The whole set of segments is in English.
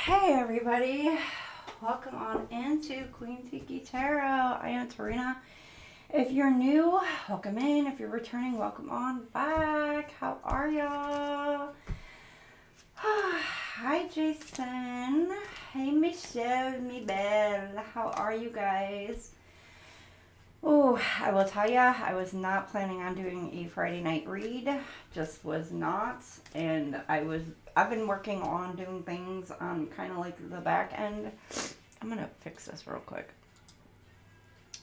Hey everybody, welcome on into QueenTiki Tarot. I am Tarina. If you're new, welcome in. If you're returning, welcome on back. How are y'all? Hi Jason. Hey Michelle, mi belle. How are you guys? Oh, I will tell ya, I was not planning on doing a Friday night read. Just was not. And I've been working on doing things on kind of like the back end. I'm going to fix this real quick.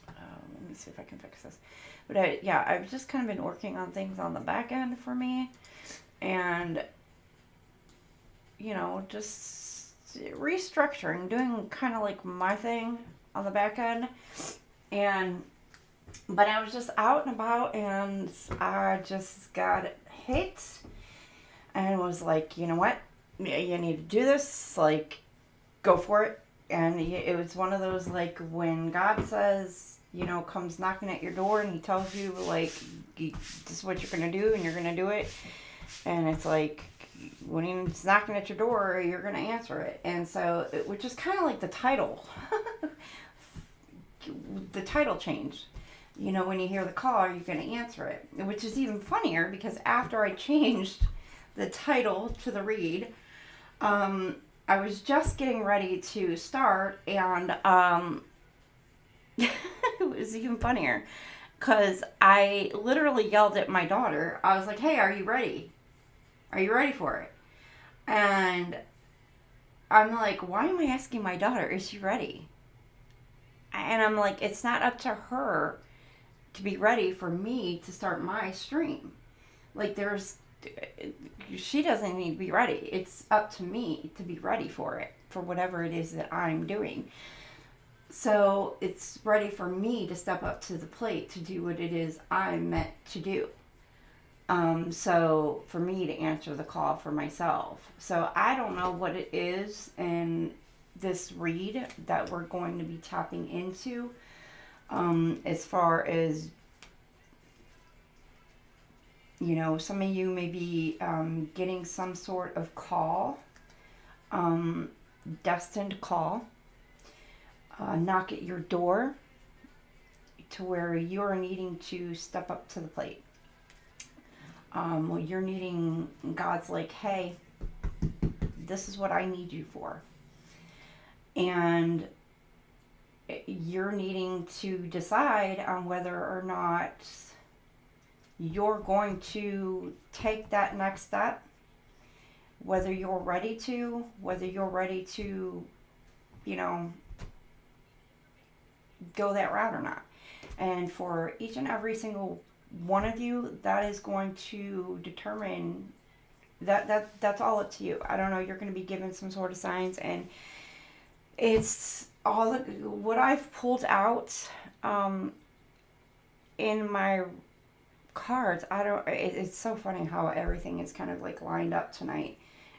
Let me see if I can fix this. But I've just kind of been working on things on the back end for me. And, you know, just restructuring, doing kind of like my thing on the back end. But I was just out and about and I just got hit and was like, you know what? You need to do this. Like, go for it. And it was one of those, like, when God says, you know, comes knocking at your door and he tells you, like, this is what you're going to do and you're going to do it. And it's like, when he's knocking at your door, you're going to answer it. And so, which is kind of like the title. The title changed. You know, when you hear the call, you're going to answer it. Which is even funnier because after I changed the title to the read, I was just getting ready to start, and it was even funnier because I literally yelled at my daughter. I was like, hey, are you ready? Are you ready for it? And I'm like, why am I asking my daughter, is she ready? And I'm like, it's not up to her to be ready for me to start my stream. Like, she doesn't need to be ready. It's up to me to be ready for it, for whatever it is that I'm doing. So it's ready for me to step up to the plate to do what it is I'm meant to do. So for me to answer the call for myself. So I don't know what it is in this read that we're going to be tapping into. As far as, you know, some of you may be getting some sort of call, destined call, knock at your door to where you're needing to step up to the plate. Well, you're needing, God's like, hey, this is what I need you for. And you're needing to decide on whether or not you're going to take that next step, whether you're ready to, you know, go that route or not. And for each and every single one of you, that is going to determine that's all up to you. I don't know, you're going to be given some sort of signs, and it's all what I've pulled out in my cards. It's so funny how everything is kind of like lined up tonight.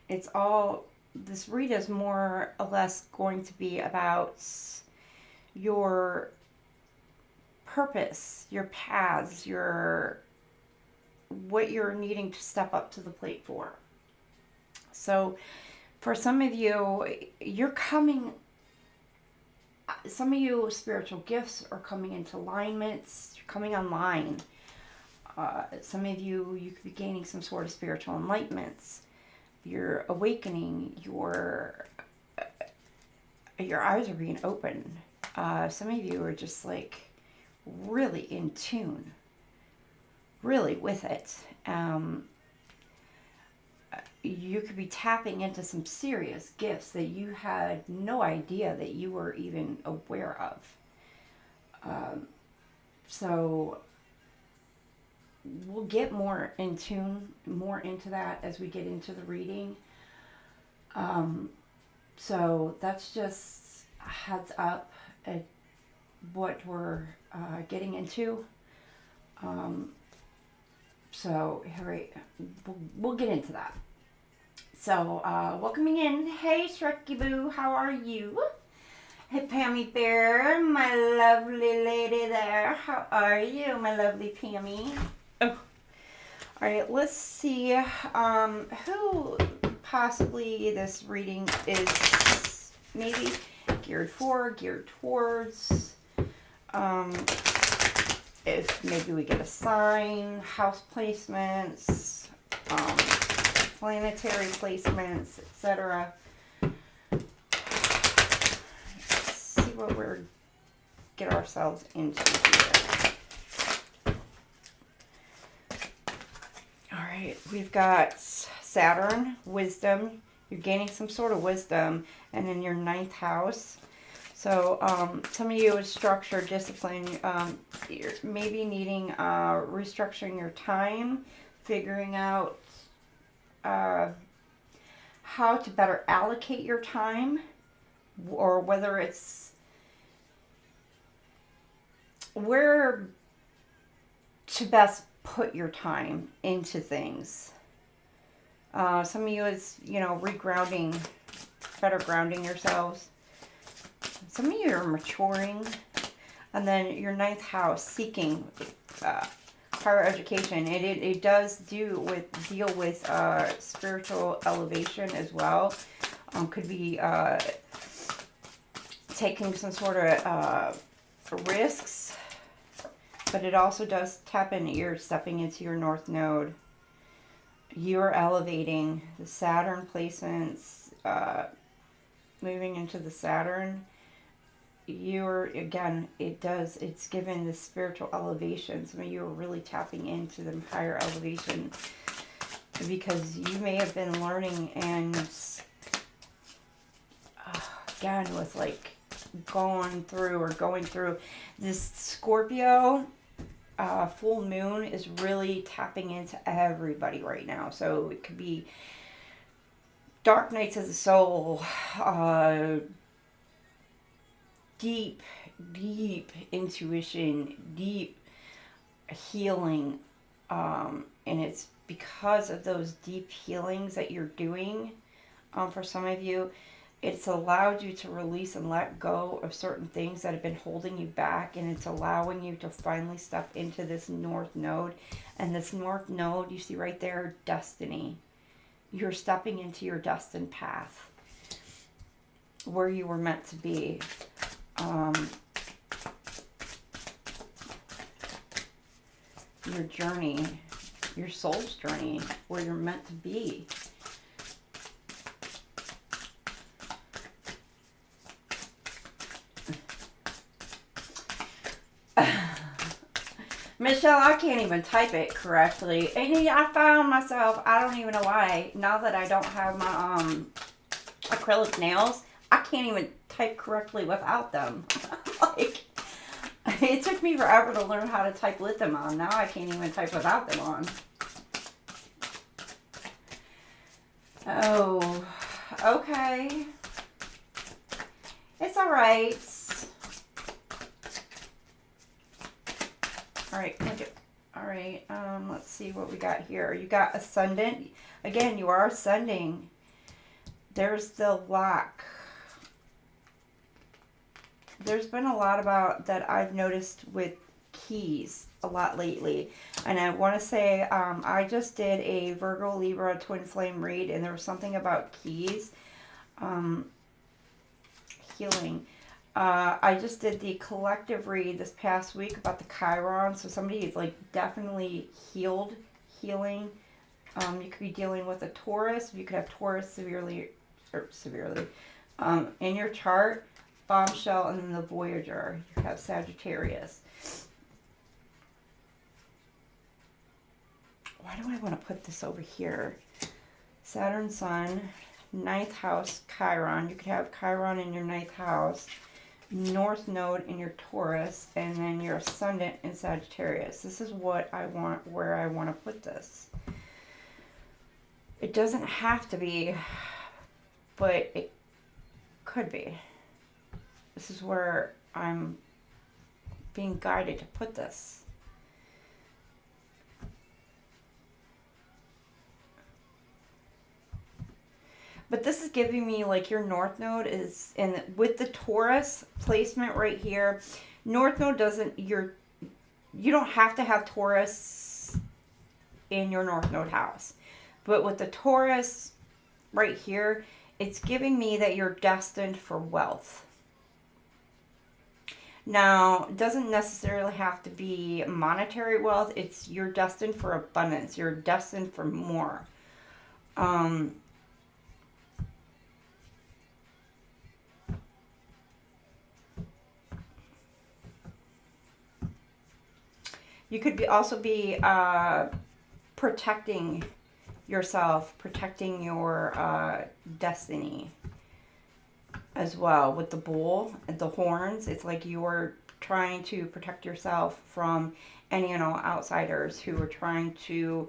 It's all, this read is more or less going to be about your purpose, your paths, what you're needing to step up to the plate for. So for some of you, some of you spiritual gifts are coming into alignments, you're coming online. Some of you could be gaining some sort of spiritual enlightenments. You're awakening, your eyes are being opened. Some of you are just like really in tune, really with it. You could be tapping into some serious gifts that you had no idea that you were even aware of. So we'll get more in tune, more into that as we get into the reading. So that's just a heads up at what we're getting into. So we'll get into that. So, welcoming in. Hey, Shreky Boo, how are you? Hey, Pammy Bear, my lovely lady there. How are you, my lovely Pammy? Oh. All right, let's see who possibly this reading is maybe geared for, geared towards. If maybe we get a sign, house placements, planetary placements, etc. Let's see what we're get ourselves into here. All right, we've got Saturn, wisdom. You're gaining some sort of wisdom, and in your 9th house. So some of you is structure, discipline. You're maybe needing restructuring your time, figuring out how to better allocate your time, or whether it's where to best put your time into things. Some of you is, regrounding, better grounding yourselves. Some of you are maturing. And then your 9th house, seeking higher education. It does deal with spiritual elevation as well. Could be taking some sort of risks. But it also does tap into you're stepping into your North Node. You're elevating the Saturn placements, moving into the Saturn. It's given the spiritual elevation. Some of you are really tapping into the higher elevation because you may have been learning and again with like going through this Scorpio full moon is really tapping into everybody right now. So it could be dark nights of the soul, deep intuition, deep healing, and it's because of those deep healings that you're doing. For some of you, it's allowed you to release and let go of certain things that have been holding you back, and it's allowing you to finally step into this North Node. And this North Node, you see right there, destiny. You're stepping into your destined path, where you were meant to be. Your journey, your soul's journey, where you're meant to be. Michelle, I can't even type it correctly. And I found myself, I don't even know why, now that I don't have my acrylic nails, I can't even type correctly without them. Like, it took me forever to learn how to type with them on. Now I can't even type without them on. Oh, okay. It's all right. All right, all right. Let's see what we got here. You got Ascendant. Again, you are ascending. There's the lock. There's been a lot about that I've noticed with keys a lot lately. And I want to say I just did a Virgo, Libra, Twinflame read, and there was something about keys. Healing. I just did the collective read this past week about the Chiron. So somebody is like definitely healing. You could be dealing with a Taurus. You could have Taurus severely in your chart. Bombshell, and then the Voyager. You have Sagittarius. Why do I want to put this over here? Saturn, Sun, 9th house, Chiron. You could have Chiron in your 9th house. North Node in your Taurus, and then your Ascendant in Sagittarius. This is what I want, where I want to put this. It doesn't have to be, but it could be. This is where I'm being guided to put this. But this is giving me like your North Node is in with the Taurus placement right here. North Node doesn't, you don't have to have Taurus in your North Node house. But with the Taurus right here, it's giving me that you're destined for wealth. Now, it doesn't necessarily have to be monetary wealth. It's you're destined for abundance. You're destined for more. You could also be protecting yourself, protecting your destiny as well. With the bull and the horns, it's like you're trying to protect yourself from any and all outsiders who are trying to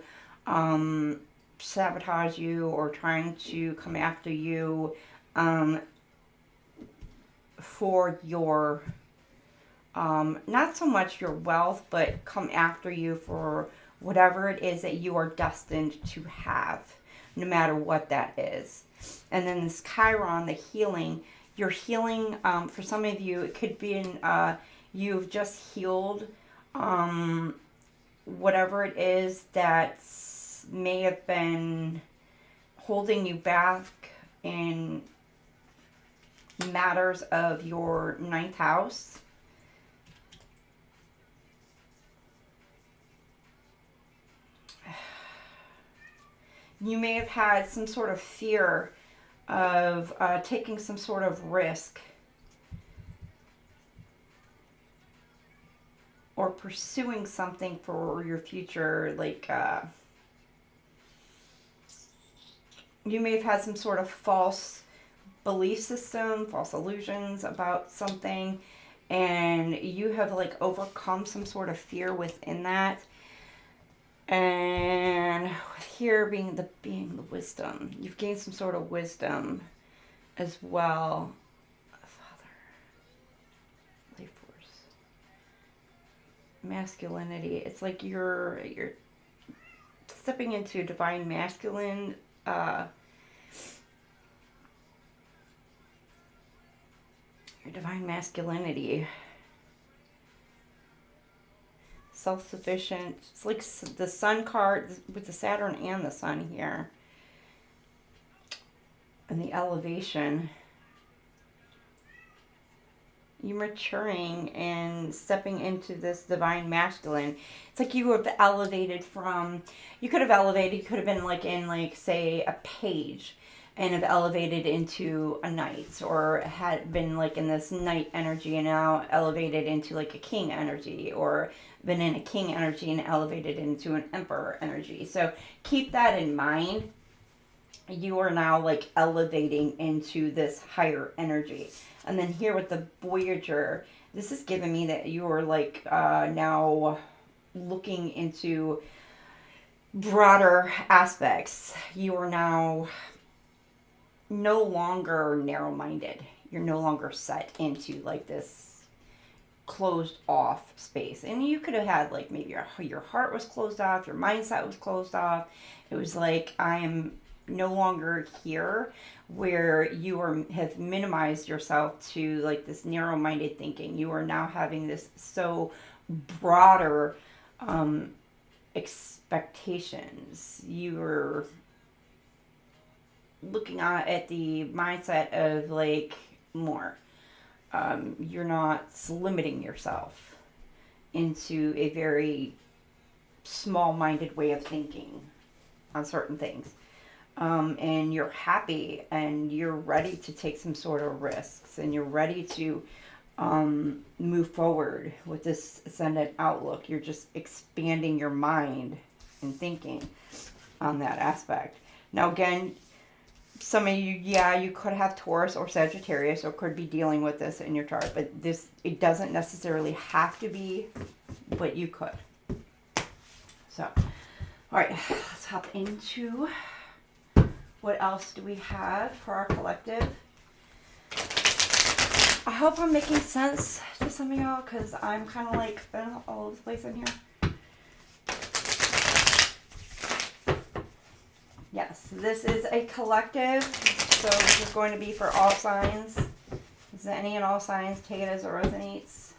sabotage you or trying to come after you for your not so much your wealth, but come after you for whatever it is that you are destined to have, no matter what that is. And then this Chiron, the healing, you're healing, for some of you, it could be you've just healed whatever it is that may have been holding you back in matters of your 9th house. You may have had some sort of fear of taking some sort of risk or pursuing something for your future. Like you may have had some sort of false belief system, false illusions about something, and you have like overcome some sort of fear within that. And here being the wisdom, you've gained some sort of wisdom as well. Father, life force, masculinity. It's like you're stepping into divine masculine. Your divine masculinity. Self-sufficient. It's like the sun card with the Saturn and the sun here. And the elevation. You're maturing and stepping into this divine masculine. It's like you have elevated from, you could have been like in like, say, a page and have elevated into a knight, or had been like in this knight energy and now elevated into like a king energy, or been in a king energy and elevated into an emperor energy. So keep that in mind. You are now like elevating into this higher energy. And then here with the Voyager, this is giving me that you are like now looking into broader aspects. You are now no longer narrow-minded. You're no longer set into like this closed off space. And you could have had like maybe your heart was closed off, your mindset was closed off. It was like, I am no longer here, where you have minimized yourself to like this narrow-minded thinking. You are now having this so broader expectations. You are looking at the mindset of like more. You're not limiting yourself into a very small-minded way of thinking on certain things. And you're happy and you're ready to take some sort of risks, and you're ready to move forward with this ascendant outlook. You're just expanding your mind and thinking on that aspect. Now again, some of you, you could have Taurus or Sagittarius, or could be dealing with this in your chart, but it doesn't necessarily have to be, but you could. So, all right, let's hop into what else do we have for our collective. I hope I'm making sense to some of y'all, because I'm kind of like all over the place in here. Yes, this is a collective, so this is going to be for all signs. This is any and all signs. Take it as it resonates.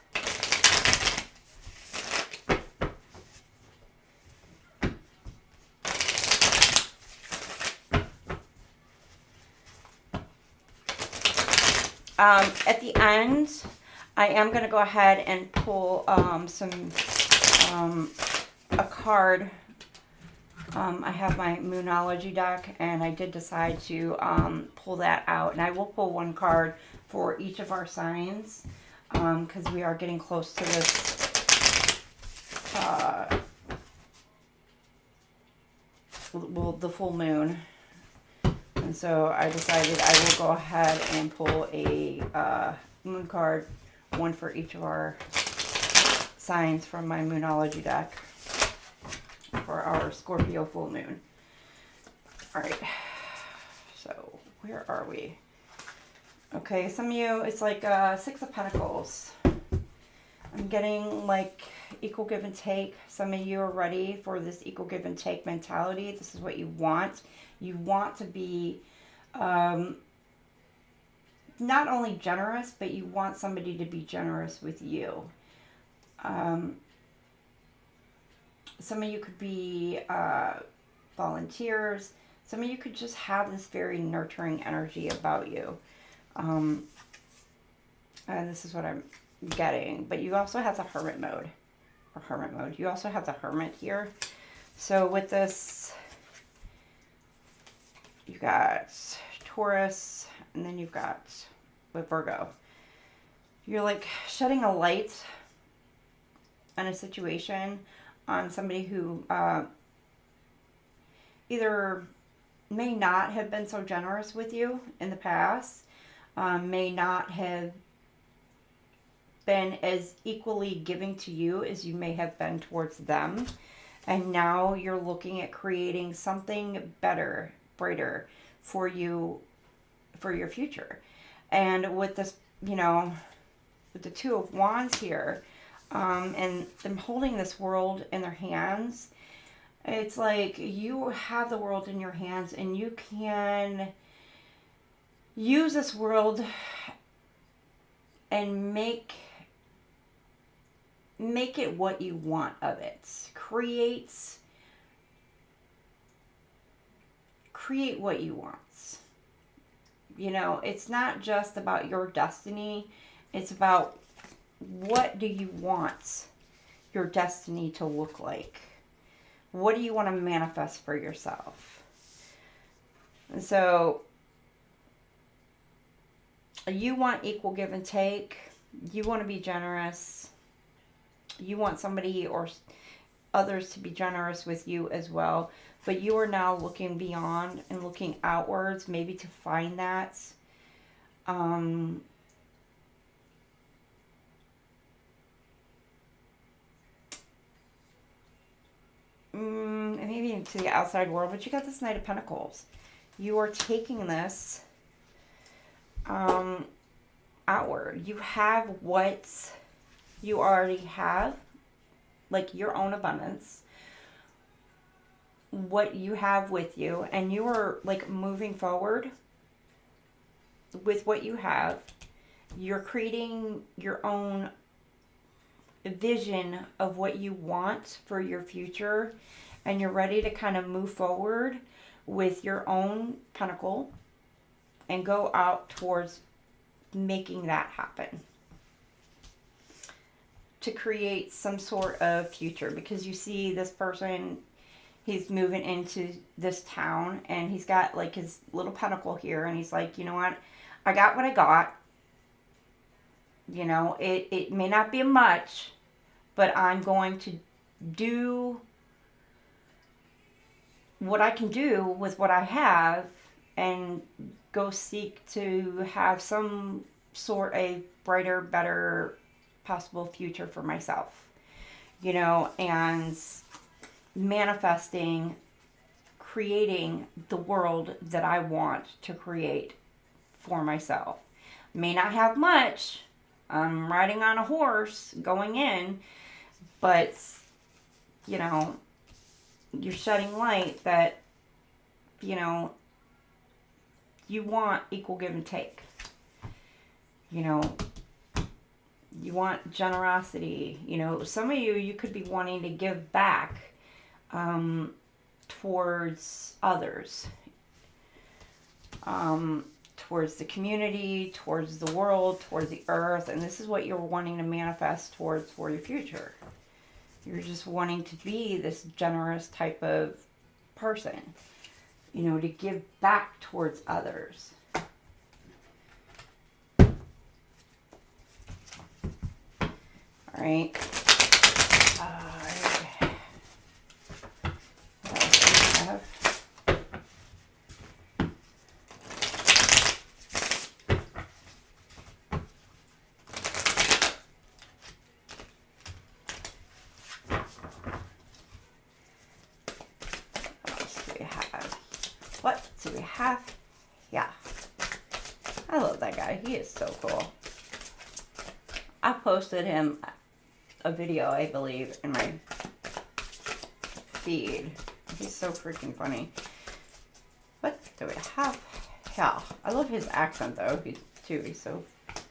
At the end, I am going to go ahead and pull a card. I have my Moonology deck, and I did decide to pull that out. And I will pull one card for each of our signs, because we are getting close to this, the full moon. And so I decided I will go ahead and pull a moon card, one for each of our signs from my Moonology deck for our Scorpio full moon. All right, so where are we? Okay, some of you, it's like Six of Pentacles. I'm getting like equal give and take. Some of you are ready for this equal give and take mentality. This is what you want. You want to be not only generous, but you want somebody to be generous with you. Some of you could be volunteers. Some of you could just have this very nurturing energy about you. And this is what I'm getting. But you also have the hermit mode. Or hermit mode. You also have the hermit here. So with this, you've got Taurus, and then you've got with Virgo. You're like shedding a light on a situation on somebody who either may not have been so generous with you in the past, may not have been as equally giving to you as you may have been towards them. And now you're looking at creating something better, brighter for you, for your future. And with this, you know, with the Two of Wands here, and them holding this world in their hands, it's like you have the world in your hands and you can use this world and make it what you want of it. Create what you want. You know, it's not just about your destiny. It's about what do you want your destiny to look like? What do you want to manifest for yourself? And so you want equal give and take. You want to be generous. You want somebody or others to be generous with you as well. But you are now looking beyond and looking outwards, maybe to find that. Maybe into the outside world, but you got this Knight of Pentacles. You are taking this outward. You have what you already have, like your own abundance, what you have with you, and you are like moving forward with what you have. You're creating your own vision of what you want for your future, and you're ready to kind of move forward with your own pentacle and go out towards making that happen, to create some sort of future. Because you see this person, he's moving into this town and he's got like his little pentacle here, and he's like, you know what, I got what I got. You know, it may not be much, but I'm going to do what I can do with what I have and go seek to have some sort of brighter, better possible future for myself. You know, and manifesting, creating the world that I want to create for myself. May not have much. I'm riding on a horse going in, but, you know, you're shedding light that, you know, you want equal give and take. You know, you want generosity. You know, some of you could be wanting to give back towards others. towards the community, towards the world, towards the earth, and this is what you're wanting to manifest towards for your future. You're just wanting to be this generous type of person, you know, to give back towards others. All right. What else do we have? What do we have? Yeah. I love that guy. He is so cool. I posted him a video, I believe, in my feed. He's so freaking funny. What do we have? Yeah. I love his accent, though, too. He's so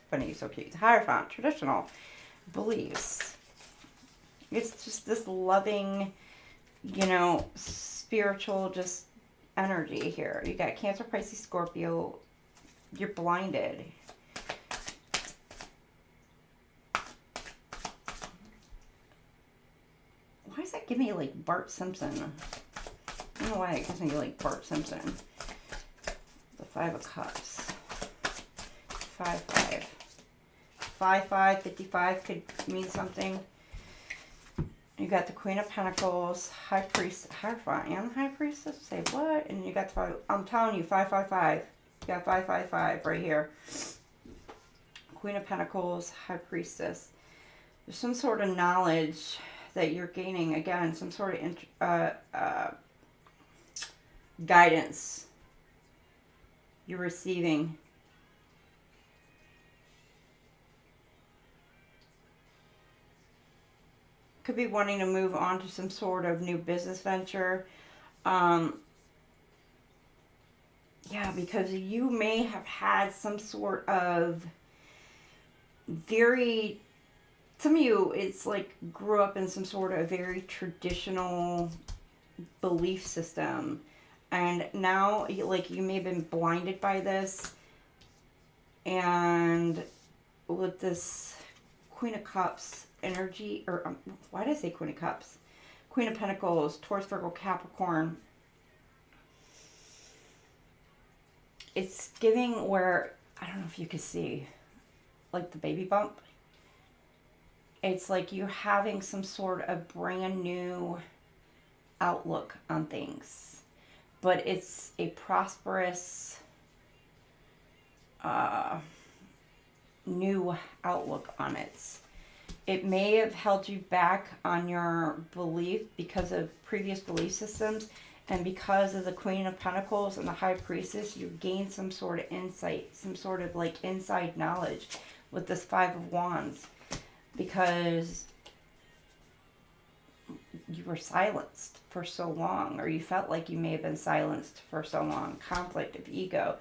funny. He's so cute. He's Hierophant. Traditional beliefs. It's just this loving, you know, spiritual, just energy here. You got Cancer, Pisces, Scorpio. You're blinded. Why does that give me like Bart Simpson? I don't know why it gives me like Bart Simpson. The Five of Cups. 5-5. 5-5, 55 could mean something. You got the Queen of Pentacles, High Priest, Hierophant, and the High Priestess. Say what? And you got the five. I'm telling you, 555. You got 555 right here. Queen of Pentacles, High Priestess. There's some sort of knowledge that you're gaining. Again, some sort of guidance you're receiving. Could be wanting to move on to some sort of new business venture. Yeah, because you may have had some sort of some of you, it's like grew up in some sort of very traditional belief system. And now, like, you may have been blinded by this. And with this Queen of Cups energy, or why did I say Queen of Cups? Queen of Pentacles, Taurus, Virgo, Capricorn. It's giving where, I don't know if you can see, like the baby bump. It's like you're having some sort of brand new outlook on things. But it's a prosperous, new outlook on it. It may have held you back on your belief because of previous belief systems, and because of the Queen of Pentacles and the High Priestess, you gained some sort of insight, some sort of like inside knowledge with this Five of Wands, because you were silenced for so long, or you felt like you may have been silenced for so long. Conflict of ego,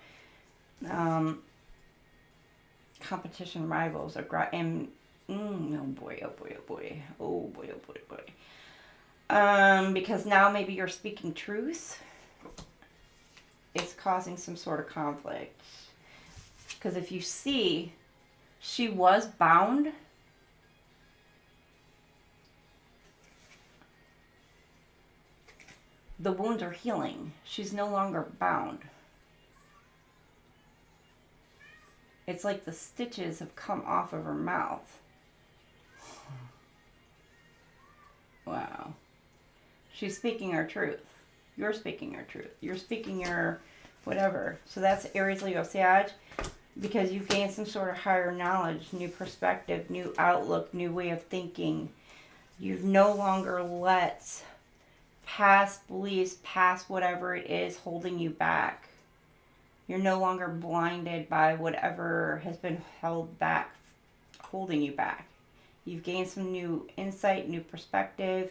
competition, rivals, and oh boy, oh boy, oh boy, oh boy, oh boy, oh boy. Because now maybe you're speaking truth. It's causing some sort of conflict. Because if you see, she was bound. The wounds are healing. She's no longer bound. It's like the stitches have come off of her mouth. Wow. She's speaking her truth. You're speaking your truth. You're speaking your whatever. So that's Aries, Leo, Sag. Because you've gained some sort of higher knowledge, new perspective, new outlook, new way of thinking. You've no longer let past beliefs, past whatever it is holding you back. You're no longer blinded by whatever has been held back, holding you back. You've gained some new insight, new perspective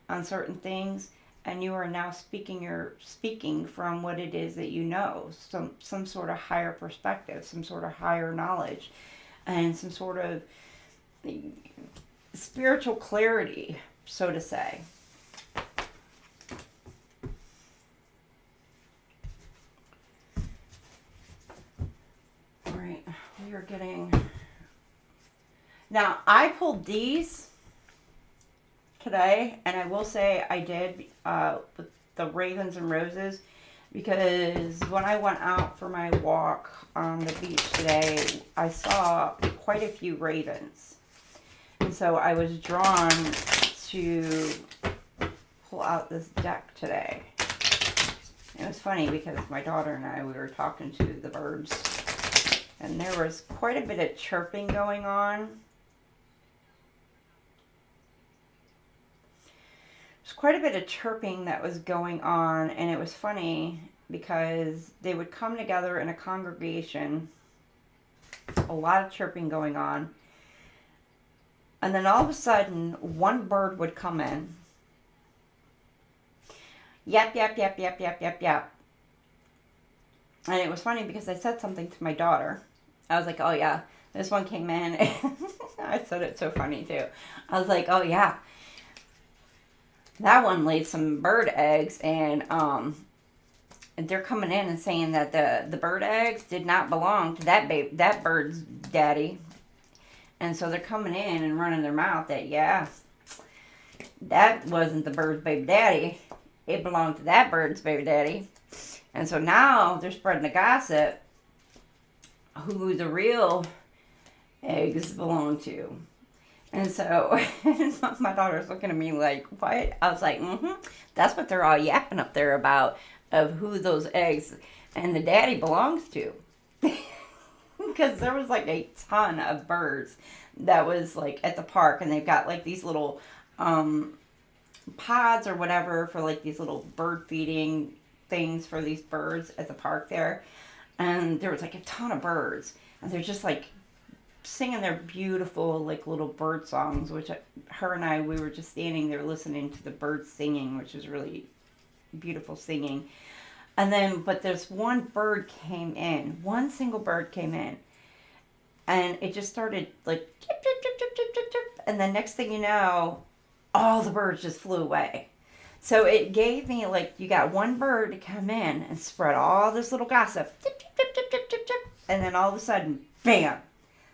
on certain things, and you are now speaking from what it is that you know, some sort of higher perspective, some sort of higher knowledge, and some sort of spiritual clarity, so to say. interesting. Now, I pulled these today, and I will say I did with the Ravens and Roses, because when I went out for my walk on the beach today, I saw quite a few ravens. And so I was drawn to pull out this deck today. It was funny because my daughter and I, we were talking to the birds, and there was quite a bit of chirping going on. There's quite a bit of chirping that was going on, and it was funny because they would come together in a congregation, a lot of chirping going on, and then all of a sudden, one bird would come in. Yap, yap, yap, yap, yap, yap, yap. And it was funny because I said something to my daughter. I was like, oh yeah, this one came in. I said it so funny too. I was like, oh yeah, that one laid some bird eggs, and they're coming in and saying that the bird eggs did not belong to that bird's daddy. And so they're coming in and running their mouth that, yeah, that wasn't the bird's baby daddy. It belonged to that bird's baby daddy. And so now they're spreading the gossip who the real eggs belong to. And so my daughter's looking at me like, what? I was like, that's what they're all yapping up there about, of who those eggs and the daddy belongs to. Because there was like a ton of birds that was like at the park, and they've got like these little pods or whatever for like these little bird feeding things for these birds at the park there. And there was like a ton of birds, and they're just like singing their beautiful like little bird songs, which her and I, we were just standing there listening to the birds singing, which is really beautiful singing. And then, but this one bird came in, one single bird came in, and it just started like chip, chip, chip, chip, chip, chip, chip. And the next thing you know, all the birds just flew away. So it gave me like, you got one bird to come in and spread all this little gossip, chip, chip, chip, chip, chip, chip, chip, and then all of a sudden, bam,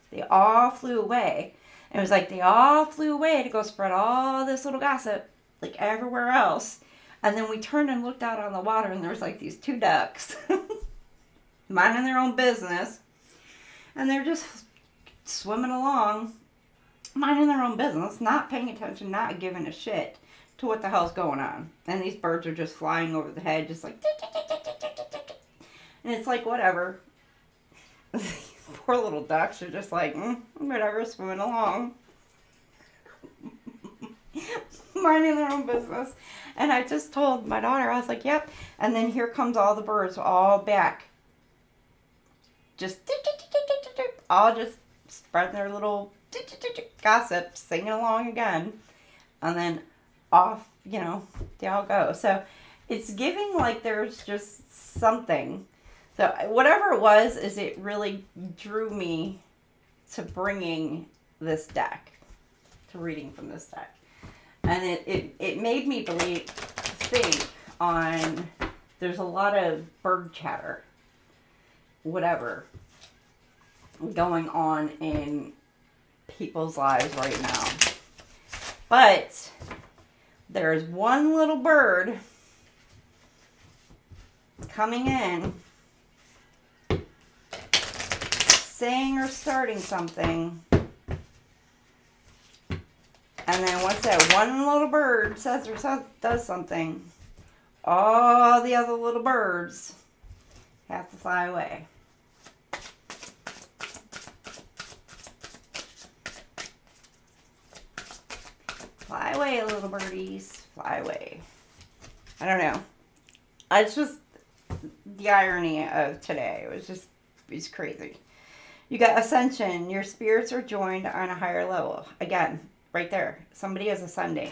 they all flew away. And it was like they all flew away to go spread all this little gossip like everywhere else. And then we turned and looked out on the water, and there was like these two ducks minding their own business. And they're just swimming along, minding their own business, not paying attention, not giving a shit to what the hell's going on. And these birds are just flying over the head, just like, and it's like, whatever. Poor little ducks are just like, whatever, swimming along. Minding their own business. And I just told my daughter, I was like, yep. And then here comes all the birds all back. Just all just spreading their little gossip, singing along again. And then off, they all go. So it's giving like there's just something. So whatever it was, is it really drew me to bringing this deck, to reading from this deck. And it made me think on, there's a lot of bird chatter, whatever, going on in people's lives right now. But there's one little bird coming in, saying or starting something. And then once that one little bird says or does something, all the other little birds have to fly away. Fly away, little birdies. Fly away. I don't know. It's just the irony of today. It's crazy. You got ascension. Your spirits are joined on a higher level. Again, right there. Somebody is ascending.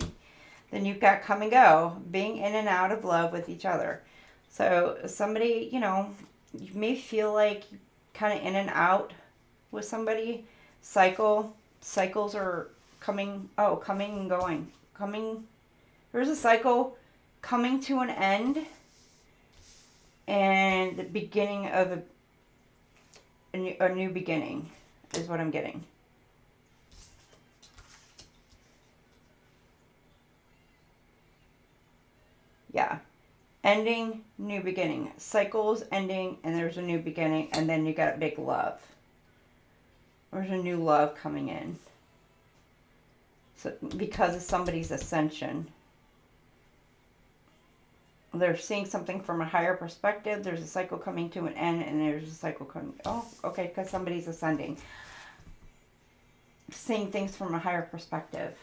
Then you've got come and go, being in and out of love with each other. So somebody, you may feel like kind of in and out with somebody. Cycles are coming and going. There's a cycle coming to an end, and the beginning of a new beginning. is what I'm getting. Yeah. Ending, new beginning. Cycles ending, and there's a new beginning, and then you got a big love. There's a new love coming in. So because of somebody's ascension. They're seeing something from a higher perspective. There's a cycle coming to an end, and there's a cycle coming... Oh, okay, because somebody's ascending. Seeing things from a higher perspective.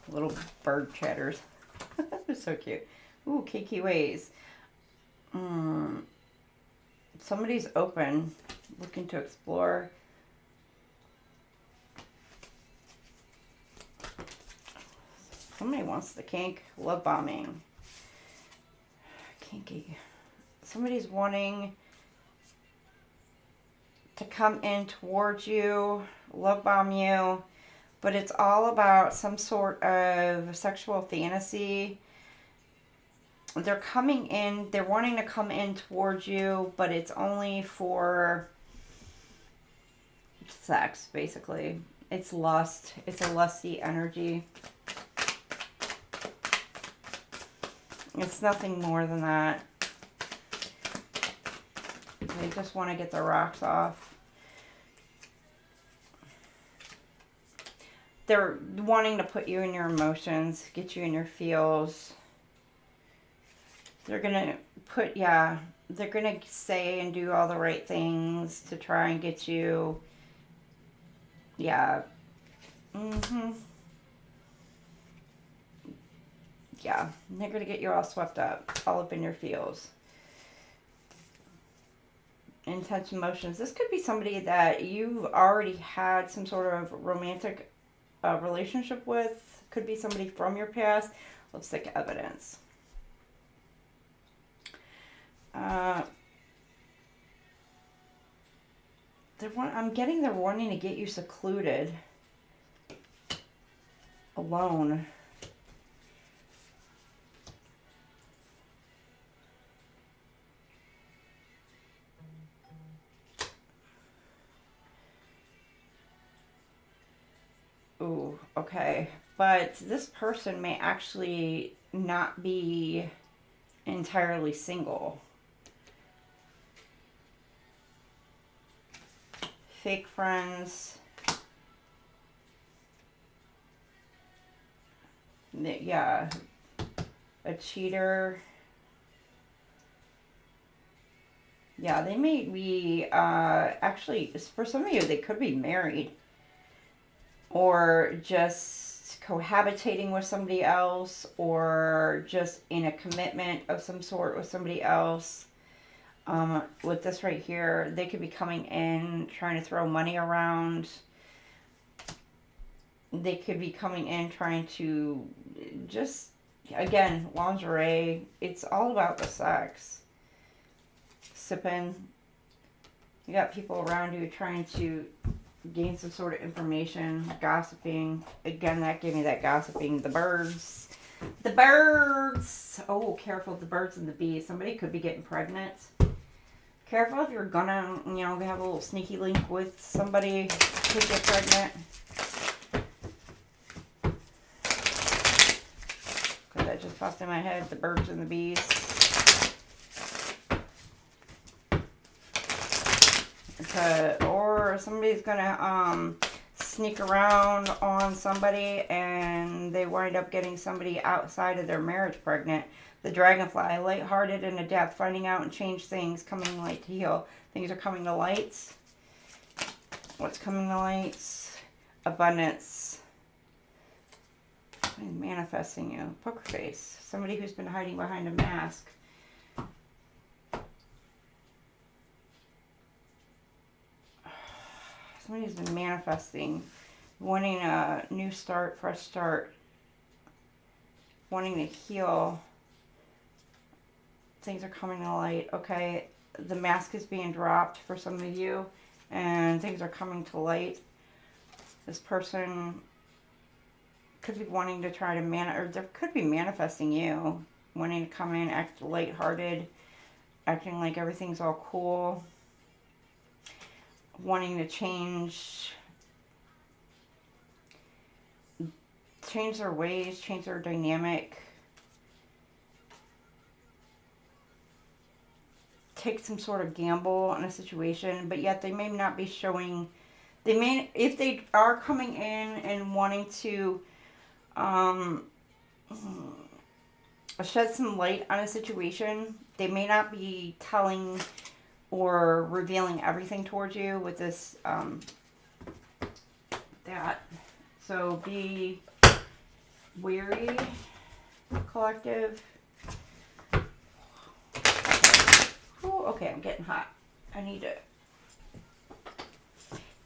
Little bird chatters. So cute. Ooh, Kiki ways. Somebody's open, looking to explore. Somebody wants the kink. Love bombing. Kinky. Somebody's wanting to come in towards you, love bomb you. But it's all about some sort of sexual fantasy. They're coming in, they're wanting to come in towards you, but it's only for sex, basically. It's lust. It's a lusty energy. It's nothing more than that. They just want to get the rocks off. They're wanting to put you in your emotions, get you in your feels. They're going to put, yeah, they're going to say and do all the right things to try and get you, yeah. Yeah, they're going to get you all swept up, all up in your feels. Intense emotions. This could be somebody that you've already had some sort of romantic relationship with. Could be somebody from your past. Lipstick evidence. I'm getting they're wanting to get you secluded, alone. Ooh, okay. But this person may actually not be entirely single. Fake friends. Yeah. A cheater. Yeah, they may be, actually, for some of you, they could be married. Or just cohabitating with somebody else, or just in a commitment of some sort with somebody else. With this right here, they could be coming in, trying to throw money around. They could be coming in, trying to just, again, lingerie. It's all about the sex. Sipping. You got people around you trying to gain some sort of information, gossiping. Again, that gave me that gossiping. The birds. The birds! Oh, careful with the birds and the bees. Somebody could be getting pregnant. Careful if you're gonna, you know, have a little sneaky link with somebody who get pregnant. Because that just popped in my head. The birds and the bees. Or somebody's gonna sneak around on somebody and they wind up getting somebody outside of their marriage pregnant. The dragonfly, lighthearted and adept, finding out and change things, coming light to heal. Things are coming to lights. What's coming to lights? Abundance. Manifesting you. Poker face. Somebody who's been hiding behind a mask. Somebody's been manifesting wanting a new start, fresh start, wanting to heal. Things are coming to light. Okay, the mask is being dropped for some of you, and things are coming to light. This person could be wanting to try to or there could be manifesting you, wanting to come in, act lighthearted, acting like everything's all cool, wanting to change their ways, change their dynamic, take some sort of gamble on a situation, but yet they may not be showing, if they are coming in and wanting to shed some light on a situation, they may not be telling or revealing everything towards you with this, So be wary, collective. Ooh, okay, I'm getting hot. I need to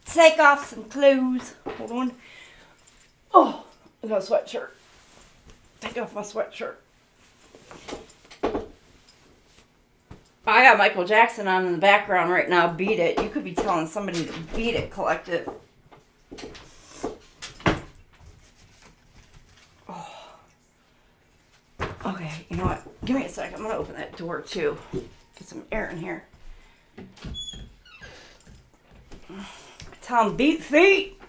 take off some clothes. Hold on. Oh, I got a sweatshirt. Take off my sweatshirt. I got Michael Jackson on in the background right now. Beat it. You could be telling somebody to beat it, collective. Oh. Okay, you know what? Give me a sec. I'm going to open that door too. Get some air in here. Tell them beat feet.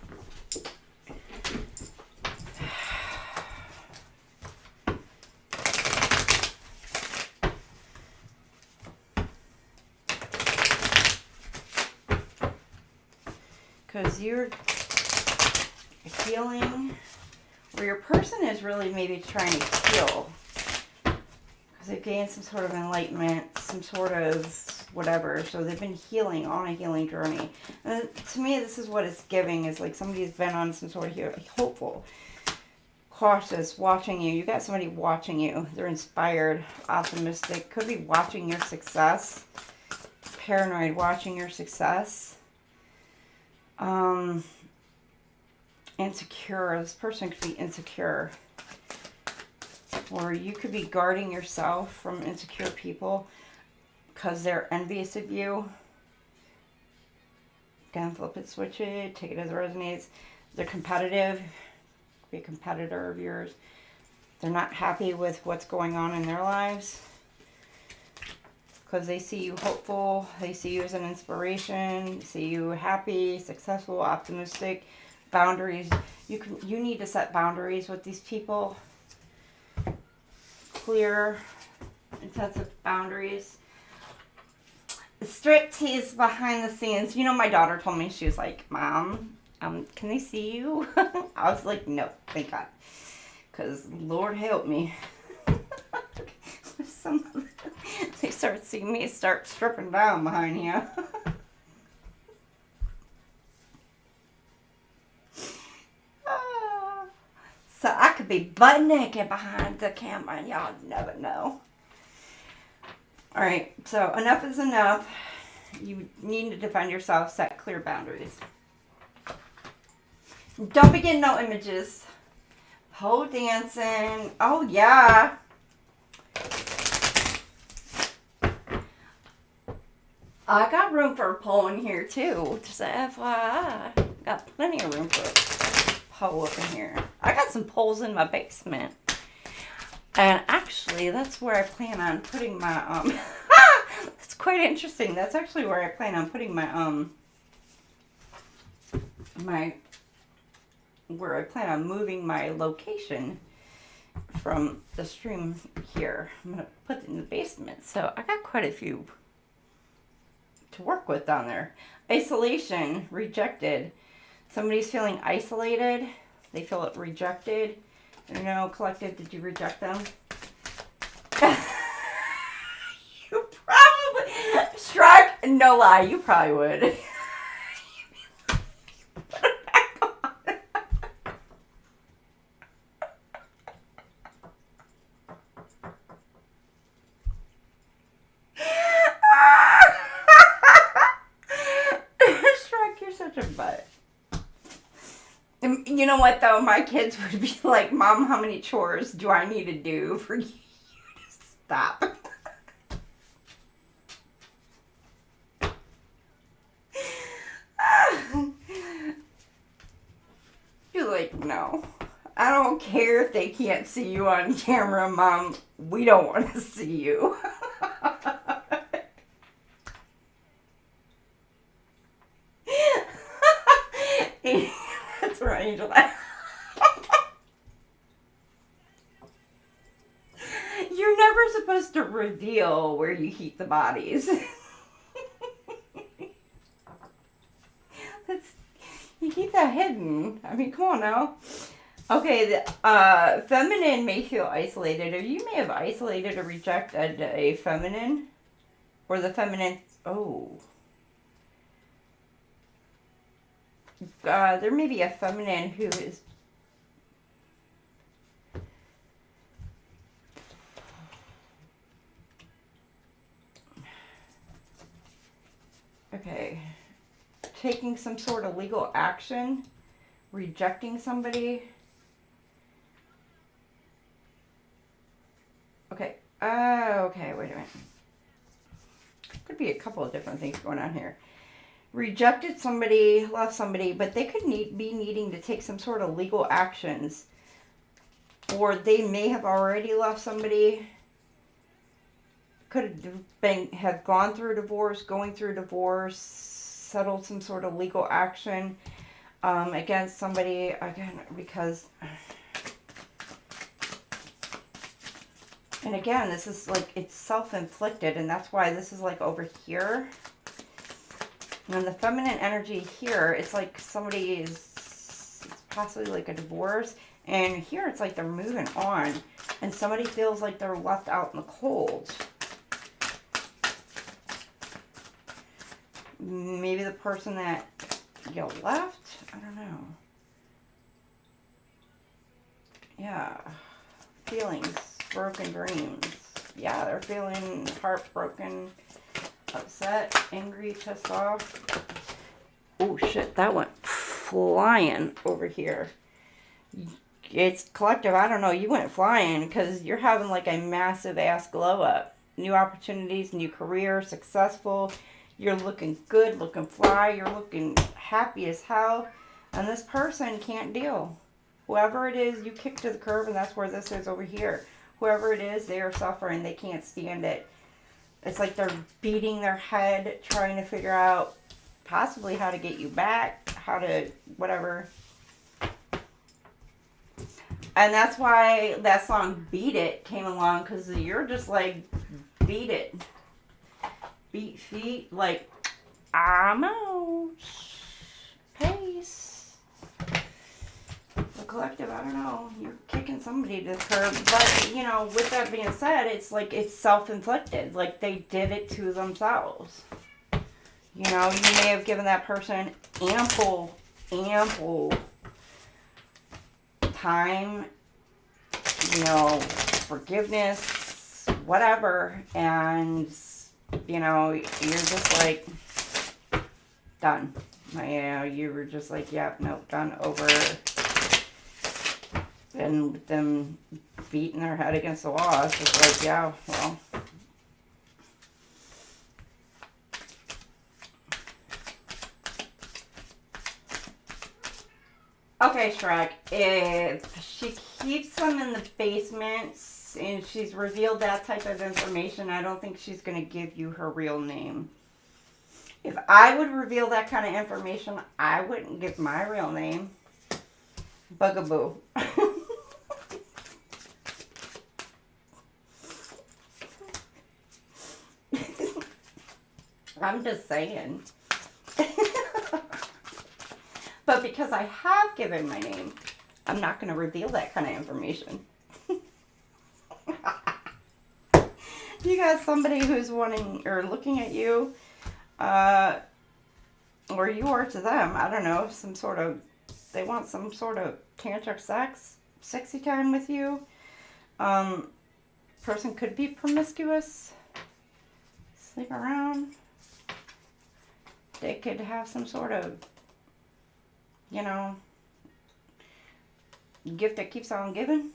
Because you're healing, or your person is really maybe trying to heal. Because they've gained some sort of enlightenment, some sort of whatever. So they've been healing, on a healing journey. And to me, this is what it's giving, is like somebody's been on some sort of hopeful, cautious, watching you. You got somebody watching you. They're inspired, optimistic, could be watching your success. Paranoid, watching your success. Insecure. This person could be insecure. Or you could be guarding yourself from insecure people because they're envious of you. Again, flip it, switch it, take it as it resonates. They're competitive. Be a competitor of yours. They're not happy with what's going on in their lives because they see you hopeful. They see you as an inspiration. They see you happy, successful, optimistic. Boundaries. You need to set boundaries with these people. Clear, intensive boundaries. Striptease behind the scenes. You know, my daughter told me, she was like, Mom, can they see you? I was like, no, thank God. Because Lord help me. They start seeing me start stripping down behind here. So I could be butt naked behind the camera and y'all never know. Alright, so enough is enough. You need to defend yourself, set clear boundaries. Don't be getting no images. Pole dancing. Oh yeah. I got room for a pole in here too. Just a FYI. Got plenty of room for a pole up in here. I got some poles in my basement. And actually, that's where I plan on putting my, it's quite interesting. That's actually where I plan on putting my, where I plan on moving my location from the stream here. I'm going to put it in the basement. So I got quite a few to work with down there. Isolation, rejected. Somebody's feeling isolated. They feel it rejected. I don't know, collective, did you reject them? You probably, Shrek, no lie, you probably would. Put it back on. Shrek, you're such a butt. You know what, though? My kids would be like, Mom, how many chores do I need to do for you to stop? You're like, no. I don't care if they can't see you on camera, Mom. We don't want to see you. That's right, Angel. You're never supposed to reveal where you heat the bodies. You keep that hidden. I mean, come on now. Okay, the feminine may feel isolated, or you may have isolated or rejected a feminine, or the feminine. Oh, there may be a feminine who is. Okay, taking some sort of legal action, rejecting somebody. Okay, okay, wait a minute. Could be a couple of different things going on here. Rejected somebody, left somebody, but they could be needing to take some sort of legal actions. Or they may have already left somebody. Could have gone through a divorce, going through a divorce, settled some sort of legal action against somebody, again, because, and again, this is like, it's self-inflicted, and that's why this is like over here. And the feminine energy here, it's like somebody is, it's possibly like a divorce, and here it's like they're moving on, and somebody feels like they're left out in the cold. Maybe the person that you left? I don't know. Yeah. Feelings. Broken dreams. Yeah, they're feeling heartbroken, upset, angry, pissed off. Oh, shit. That went flying over here. It's collective. I don't know. You went flying because you're having like a massive ass glow up. New opportunities, new career, successful. You're looking good, looking fly, you're looking happy as hell, and this person can't deal. Whoever it is, you kick to the curb, and that's where this is over here. Whoever it is, they are suffering, they can't stand it. It's like they're beating their head, trying to figure out possibly how to get you back, how to, whatever. And that's why that song, Beat It, came along, because you're just like, beat it. Beat feet, like, I'm out. Pace. The collective, I don't know. You're kicking somebody to the curb. But, you know, with that being said, it's like it's self-inflicted. Like, they did it to themselves. You know, you may have given that person ample time, you know, forgiveness, whatever, and you know, you're just like, done. You were just like, yep, yeah, nope, done, over. And with them beating their head against the wall, it's just like, yeah, well. Okay, Shrek, if she keeps them in the basement, and she's revealed that type of information, I don't think she's going to give you her real name. If I would reveal that kind of information, I wouldn't give my real name. Bugaboo. I'm just saying. But because I have given my name, I'm not going to reveal that kind of information. You got somebody who's wanting or looking at you, or you are to them, I don't know, they want some sort of tantric sexy time with you. Person could be promiscuous, sleep around. They could have some sort of, you know, gift that keeps on giving.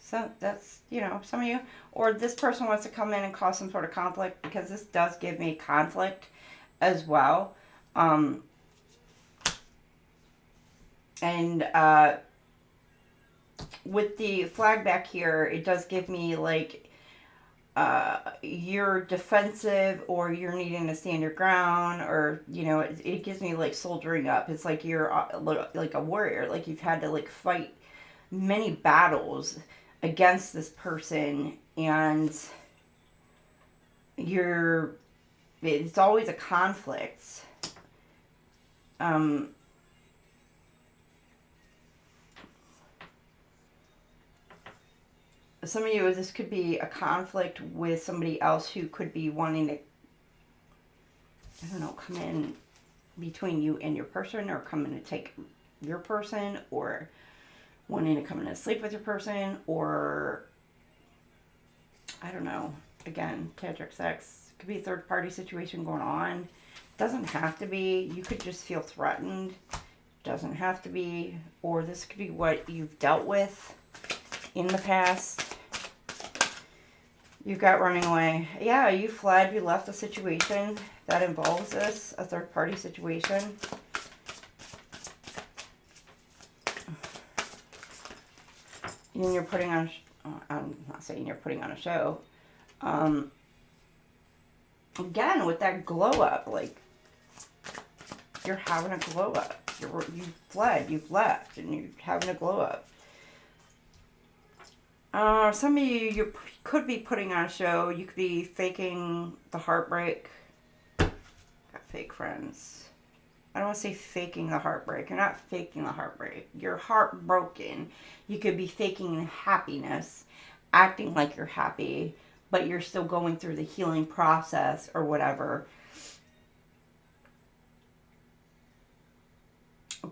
So that's, you know, some of you. Or this person wants to come in and cause some sort of conflict, because this does give me conflict as well. With the flag back here, it does give me like you're defensive, or you're needing to stand your ground, or, you know, it gives me like soldiering up. It's like you're like a warrior, like you've had to like fight many battles against this person, and it's always a conflict. Some of you, this could be a conflict with somebody else who could be wanting to, I don't know, come in between you and your person, or come in to take your person, or wanting to come in and sleep with your person, or, I don't know, again, tantric sex. Could be a third party situation going on. Doesn't have to be. You could just feel threatened. Doesn't have to be. Or this could be what you've dealt with in the past. You've got running away. Yeah, you fled. You left a situation that involves this, a third party situation. And you're putting on, I'm not saying you're putting on a show. Again, with that glow up, like, you're having a glow up. You fled, you've left, and you're having a glow up. Some of you could be putting on a show. You could be faking the heartbreak. Got fake friends. I don't want to say faking the heartbreak. You're not faking the heartbreak. You're heartbroken. You could be faking happiness, acting like you're happy, but you're still going through the healing process or whatever.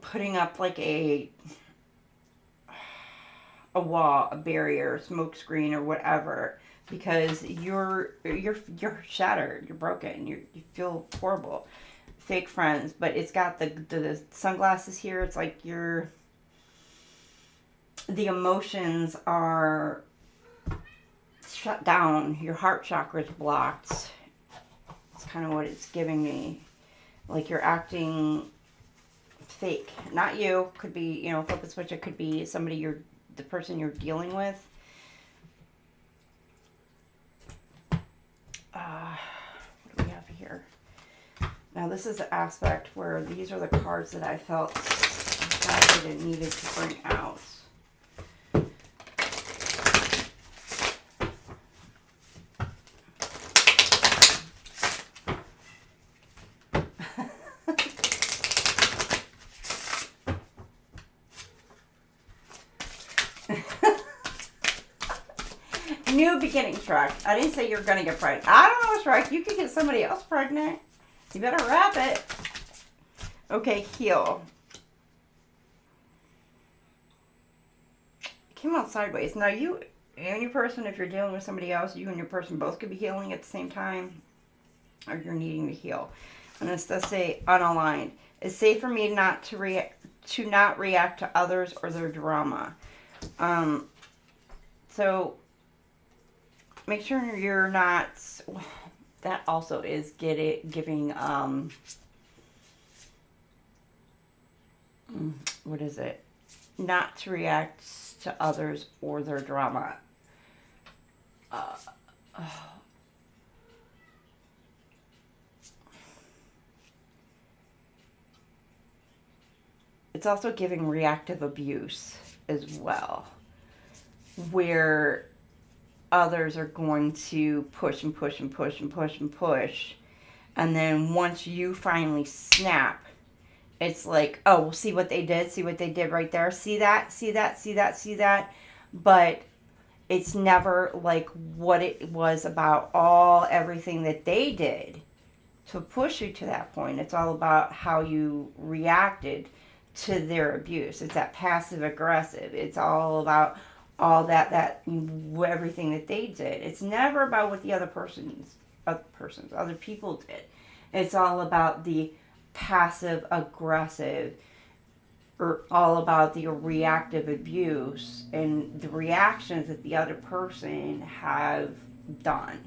Putting up like a wall, a barrier, smoke screen, or whatever, because you're shattered, you're broken, you feel horrible. Fake friends, but it's got the sunglasses here. It's like the emotions are shut down. Your heart chakra is blocked. It's kind of what it's giving me. Like you're acting fake. Not you. Could be, you know, flip a switch. It could be somebody the person you're dealing with. What do we have here? Now this is the aspect where these are the cards that I felt guided and needed to bring out. New beginning, Shrek. I didn't say you're going to get pregnant. I don't know, Shrek. You could get somebody else pregnant. You better wrap it. Okay, heal. It came out sideways. Now, you and your person, if you're dealing with somebody else, you and your person both could be healing at the same time, or you're needing to heal. And this does say unaligned. It's safe for me not to react to others or their drama. So make sure you're not. That also is giving. What is it? Not to react to others or their drama. It's also giving reactive abuse as well, where others are going to push and push and push and push and push. And then once you finally snap, it's like, oh, well, see what they did? See what they did right there? See that? See that? See that? See that? But it's never like what it was about everything that they did to push you to that point. It's all about how you reacted to their abuse. It's that passive aggressive. It's all about all that everything that they did. It's never about what the other people did. It's all about the passive aggressive are all about the reactive abuse and the reactions that the other person have done.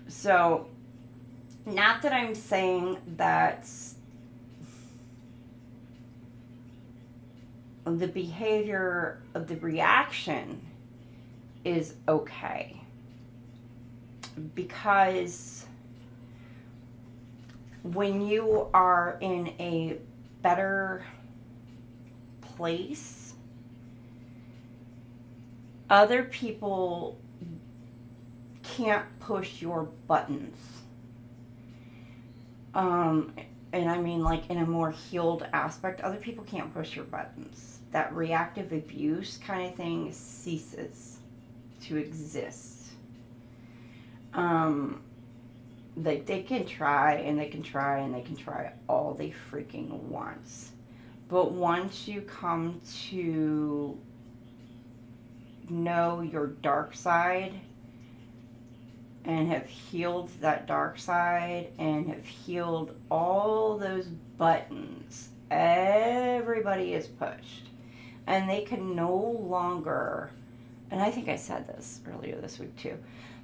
So, not that I'm saying that the behavior of the reaction is okay, because when you are in a better place, other people can't push your buttons. And I mean, like, in a more healed aspect, other people can't push your buttons. That reactive abuse kind of thing ceases to exist. Like, they can try, and they can try, and they can try all they freaking want. But once you come to know your dark side, and have healed that dark side, and have healed all those buttons, everybody is pushed. And they can no longer, and I think I said this earlier this week too,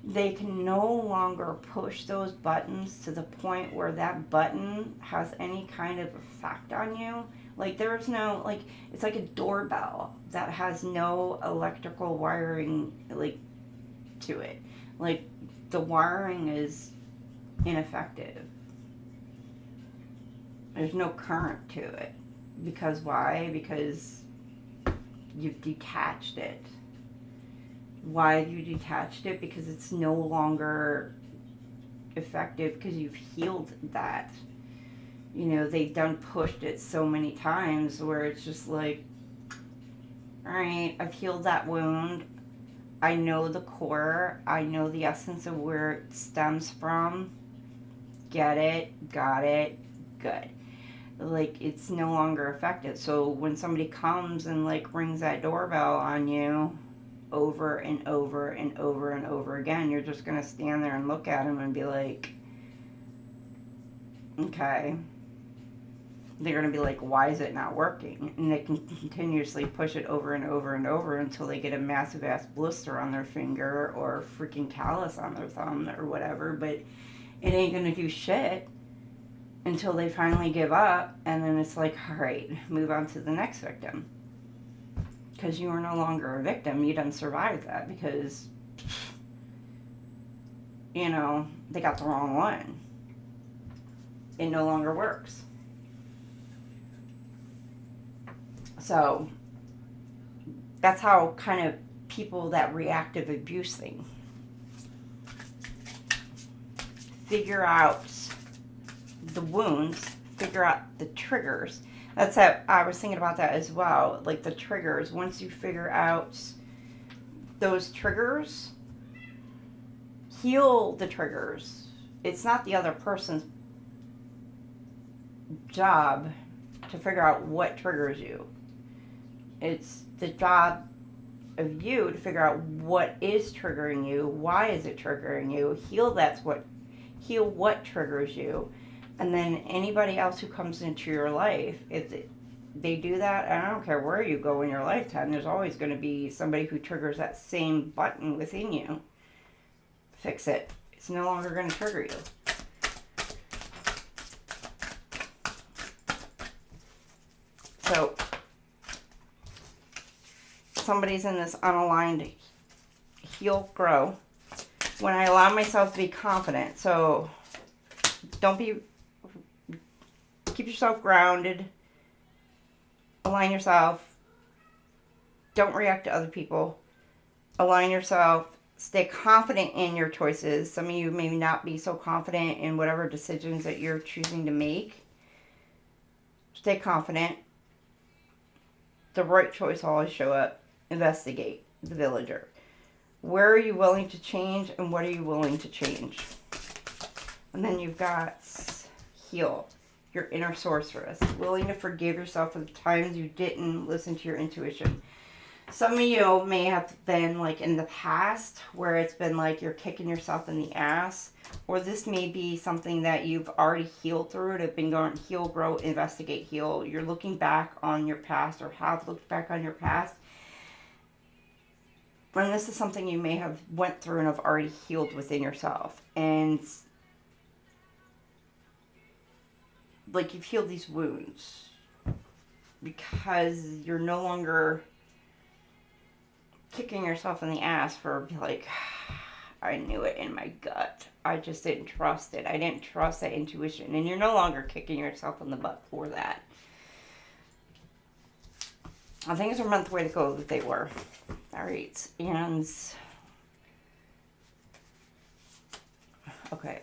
they can no longer push those buttons to the point where that button has any kind of effect on you. Like, there's no, like, it's like a doorbell that has no electrical wiring, like, to it. Like, the wiring is ineffective. There's no current to it. Because why? Because you've detached it. Why have you detached it? Because it's no longer effective, because you've healed that. You know, they've done pushed it so many times where it's just like, alright, I've healed that wound. I know the core. I know the essence of where it stems from. Get it. Got it. Good. Like, it's no longer effective. So when somebody comes and, like, rings that doorbell on you over and over and over and over again, you're just going to stand there and look at them and be like, okay. They're going to be like, why is it not working? And they can continuously push it over and over and over until they get a massive ass blister on their finger or a freaking callus on their thumb or whatever. But it ain't going to do shit until they finally give up. And then it's like, all right, move on to the next victim. Because you are no longer a victim. You done survived that because, you know, they got the wrong one. It no longer works. So, that's how kind of people that reactive abuse thing figure out the wounds, figure out the triggers. That's how I was thinking about that as well. Like, the triggers. Once you figure out those triggers, heal the triggers. It's not the other person's job to figure out what triggers you. It's the job of you to figure out what is triggering you, why is it triggering you, heal what triggers you, and then anybody else who comes into your life, if they do that, I don't care where you go in your lifetime, there's always going to be somebody who triggers that same button within you. Fix it. It's no longer going to trigger you. So, somebody's in this unaligned heal grow. When I allow myself to be confident, so keep yourself grounded, align yourself, don't react to other people, align yourself, stay confident in your choices. Some of you may not be so confident in whatever decisions that you're choosing to make. Stay confident. The right choice will always show up. Investigate the villager. Where are you willing to change, and what are you willing to change? And then you've got heal, your inner sorceress. Willing to forgive yourself for the times you didn't listen to your intuition. Some of you may have been like in the past where it's been like you're kicking yourself in the ass, or this may be something that you've already healed through. It have been going heal, grow, investigate, heal. You're looking back on your past or have looked back on your past. And this is something you may have went through and have already healed within yourself. And like you've healed these wounds because you're no longer kicking yourself in the ass for like, I knew it in my gut. I just didn't trust it. I didn't trust that intuition. And you're no longer kicking yourself in the butt for that. Things are meant the way to go that they were. Alright, and okay,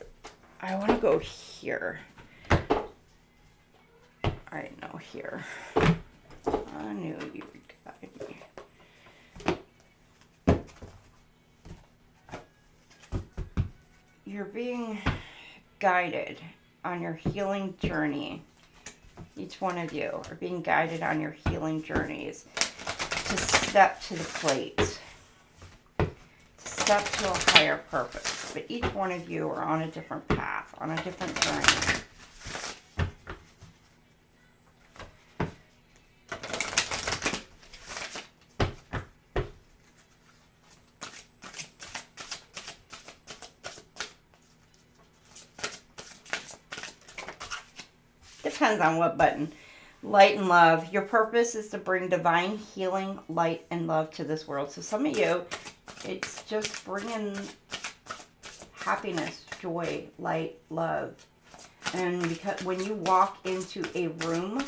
I want to go here. Alright, no, here. I knew you would guide me. You're being guided on your healing journey. Each one of you are being guided on your healing journeys to step to the plate, to step to a higher purpose. But each one of you are on a different path, on a different journey. Depends on what button. Light and love. Your purpose is to bring divine healing, light, and love to this world. So some of you, it's just bringing happiness, joy, light, love. And because when you walk into a room,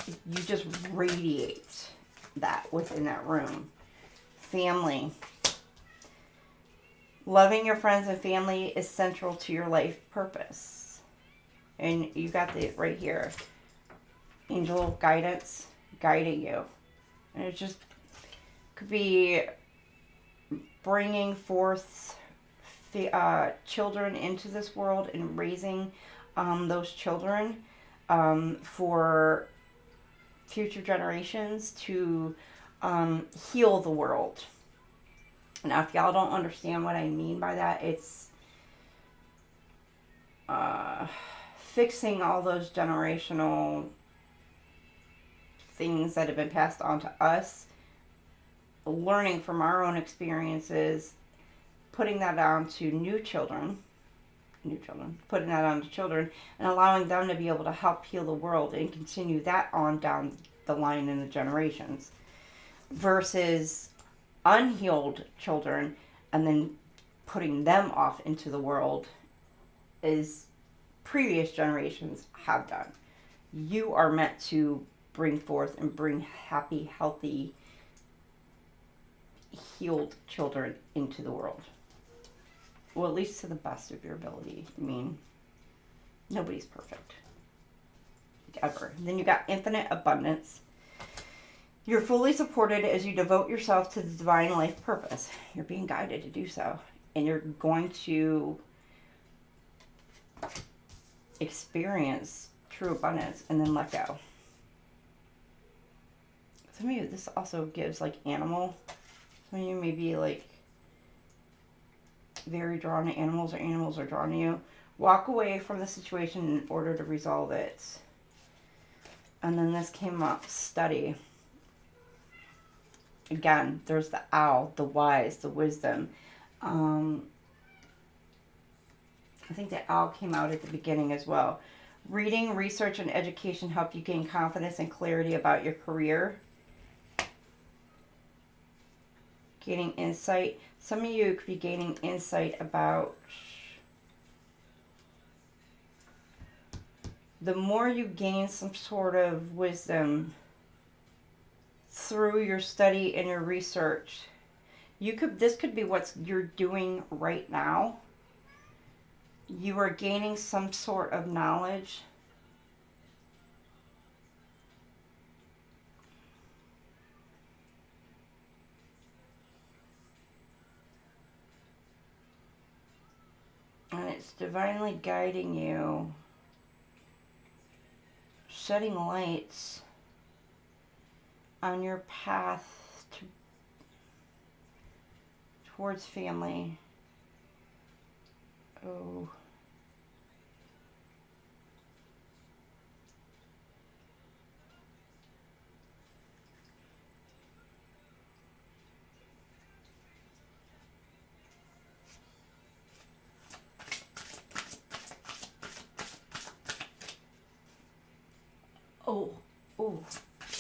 you just radiate that within that room. Family. Loving your friends and family is central to your life purpose. And you got it right here. Angel guidance guiding you. And it just could be bringing forth children into this world and raising those children for future generations to heal the world. Now, if y'all don't understand what I mean by that, it's fixing all those generational things that have been passed on to us, learning from our own experiences, putting that on to new children, putting that on to children, and allowing them to be able to help heal the world and continue that on down the line in the generations, versus unhealed children and then putting them off into the world as previous generations have done. You are meant to bring forth and bring happy, healthy, healed children into the world. Well, at least to the best of your ability. I mean, nobody's perfect. Ever. Then you got infinite abundance. You're fully supported as you devote yourself to the divine life purpose. You're being guided to do so. And you're going to experience true abundance and then let go. Some of you, this also gives like animal. Some of you may be like very drawn to animals, or animals are drawn to you. Walk away from the situation in order to resolve it. And then this came up, study. Again, there's the owl, the wise, the wisdom. I think the owl came out at the beginning as well. Reading, research, and education help you gain confidence and clarity about your career. Gaining insight. Some of you could be gaining insight about the more you gain some sort of wisdom through your study and your research. This could be what you're doing right now. You are gaining some sort of knowledge. And it's divinely guiding you, shedding lights on your path towards family. Oh.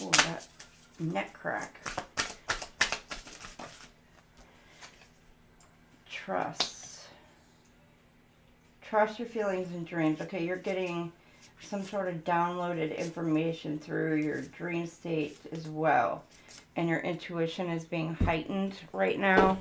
Oh, that neck crack. Trust. Trust your feelings and dreams. Okay, you're getting some sort of downloaded information through your dream state as well. And your intuition is being heightened right now.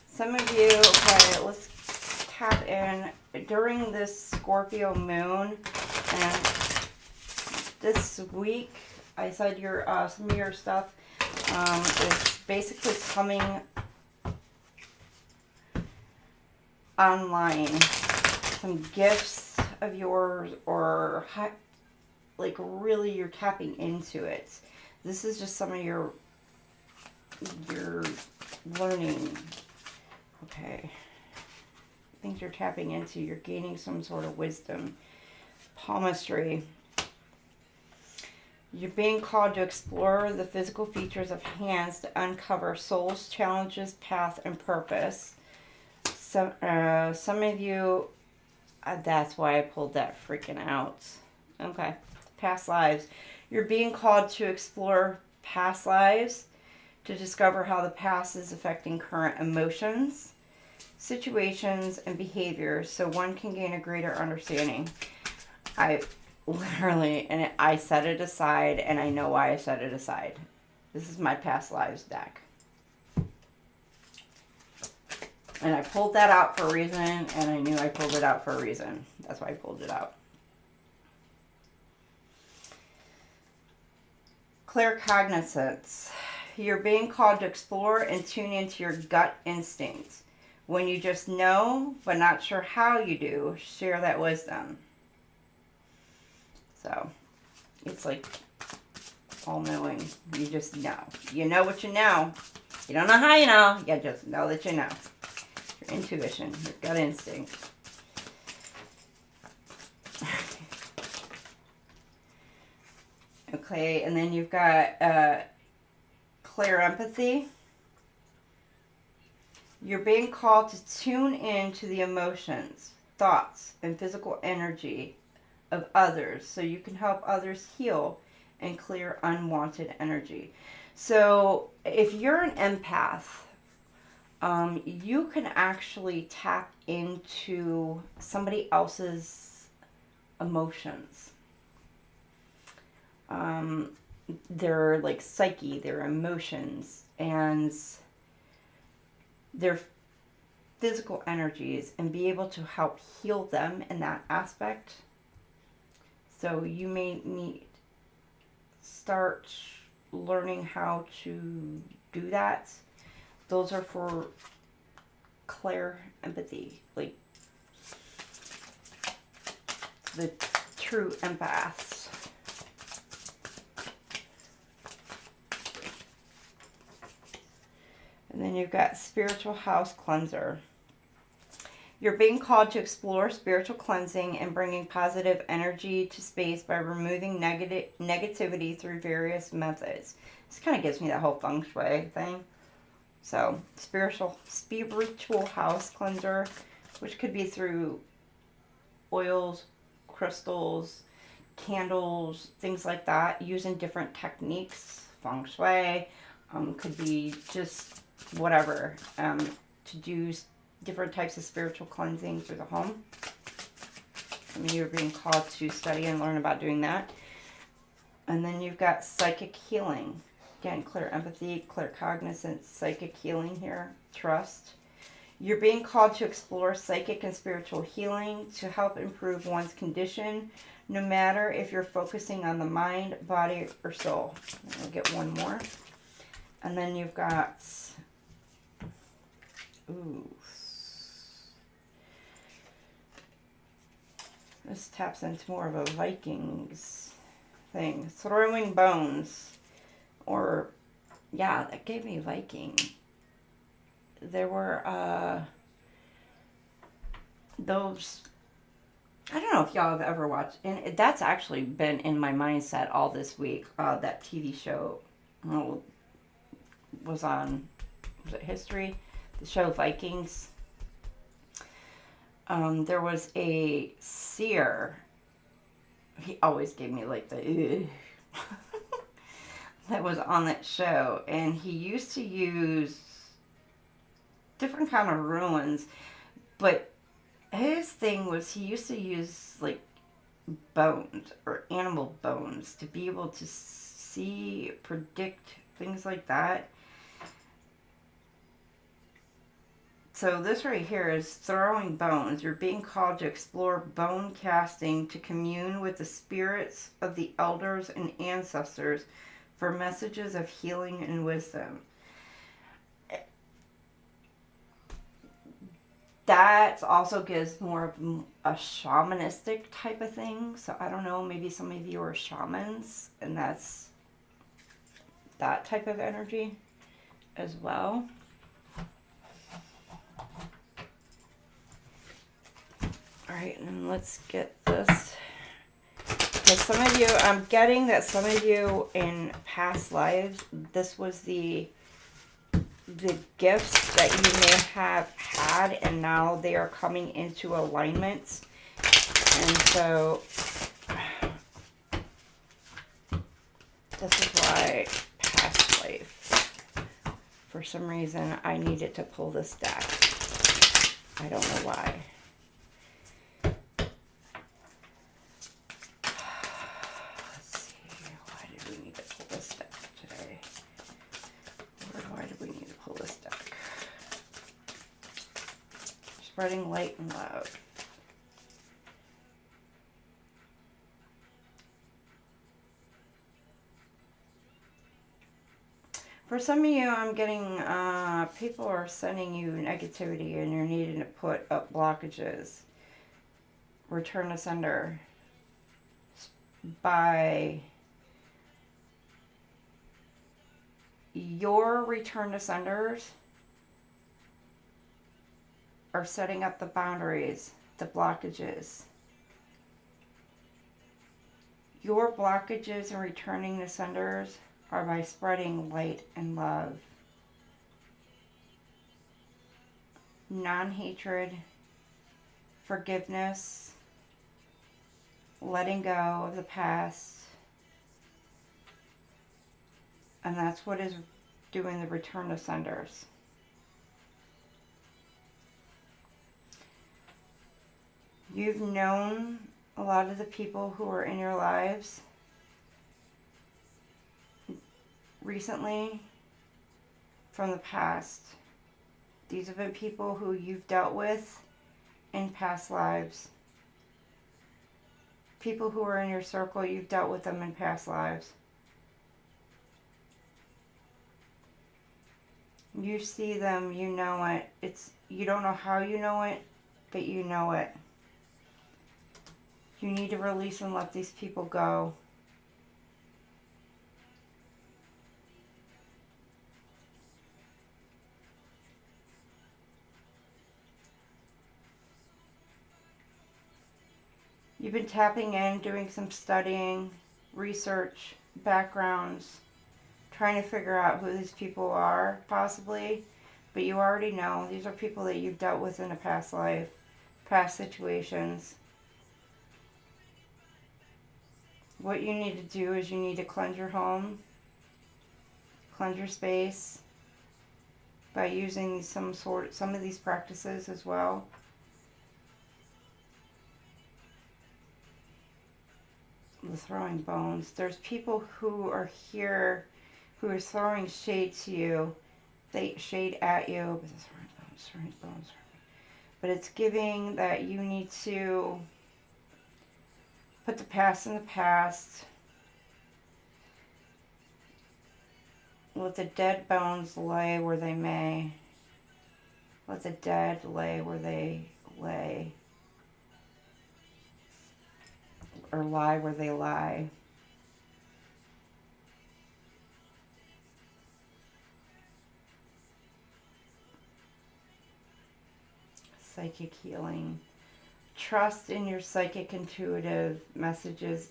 Some of you, okay, let's tap in during this Scorpio moon, and this week, I said your some of your stuff is basically coming online. Some gifts of yours, or like really you're tapping into it. This is just some of your learning. Okay, things you're tapping into, you're gaining some sort of wisdom. Palmistry. You're being called to explore the physical features of hands to uncover soul's challenges, path, and purpose. Some of you, that's why I pulled that freaking out. Okay, past lives. You're being called to explore past lives, to discover how the past is affecting current emotions, situations, and behaviors, so one can gain a greater understanding. I set it aside, and I know why I set it aside. This is my past lives deck. And I pulled that out for a reason, and I knew I pulled it out for a reason. That's why I pulled it out. Claircognizance. You're being called to explore and tune into your gut instincts. When you just know, but not sure how you do, share that wisdom. So, it's like all-knowing. You just know. You know what you know. You don't know how you know. You just know that you know. Your intuition, your gut instinct. Okay, and then you've got clear empathy. You're being called to tune in to the emotions, thoughts, and physical energy of others so you can help others heal and clear unwanted energy. So if you're an empath, you can actually tap into somebody else's emotions. Their like psyche, their emotions, and their physical energies, and be able to help heal them in that aspect. So you may start learning how to do that. Those are for clear empathy, like the true empaths. And then you've got spiritual house cleanser. You're being called to explore spiritual cleansing and bringing positive energy to space by removing negativity through various methods. This kind of gives me that whole feng shui thing. So, spiritual house cleanser, which could be through oils, crystals, candles, things like that, using different techniques. Feng shui, could be just whatever, to do different types of spiritual cleansing through the home. I mean, you're being called to study and learn about doing that. And then you've got psychic healing. Again, clear empathy, clear cognizance, psychic healing here, trust. You're being called to explore psychic and spiritual healing to help improve one's condition, no matter if you're focusing on the mind, body, or soul. I'll get one more. And then you've got, ooh, this taps into more of a Vikings thing. Throwing bones. Or, yeah, that gave me Viking. There were, those, I don't know if y'all have ever watched, and that's actually been in my mindset all this week. That TV show was on, was it History? The show Vikings. There was a seer. He always gave me like the that was on that show, and he used to use different kind of ruins, but his thing was he used to use like bones or animal bones to be able to see, predict things like that. So this right here is throwing bones. You're being called to explore bone casting, to commune with the spirits of the elders and ancestors for messages of healing and wisdom. That also gives more of a shamanistic type of thing. So I don't know, maybe some of you are shamans, and that's that type of energy as well. Alright, and let's get this. Because some of you, I'm getting that some of you in past lives, this was the gifts that you may have had, and now they are coming into alignment. And so, this is why past life, for some reason, I needed to pull this deck. I don't know why. Spreading light and love. For some of you, I'm getting, people are sending you negativity and you're needing to put up blockages. Return to sender. By your return to senders are setting up the boundaries, the blockages. Your blockages and returning to senders are by spreading light and love. Non-hatred, forgiveness, letting go of the past. And that's what is doing the return to senders. You've known a lot of the people who are in your lives recently from the past. These have been people who you've dealt with in past lives. People who are in your circle, you've dealt with them in past lives. You see them, you know it. You don't know how you know it, but you know it. You need to release and let these people go. You've been tapping in, doing some studying, research, backgrounds, trying to figure out who these people are, possibly. But you already know. These are people that you've dealt with in a past life, past situations. What you need to do is you need to cleanse your home, cleanse your space by using some of these practices as well. The throwing bones. There's people who are here who are throwing shade to you. They shade at you. Throwing bones. But it's giving that you need to put the past in the past. Let the dead bones lay where they may. Let the dead lay where they lay. Or lie where they lie. Psychic healing. Trust in your psychic intuitive messages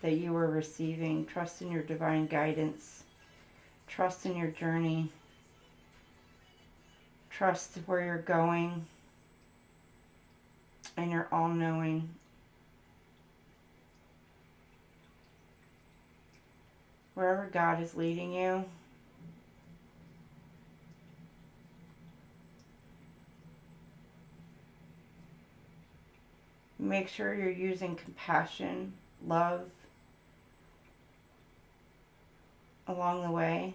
that you are receiving. Trust in your divine guidance. Trust in your journey. Trust where you're going. And you're all-knowing. Wherever God is leading you, make sure you're using compassion, love along the way.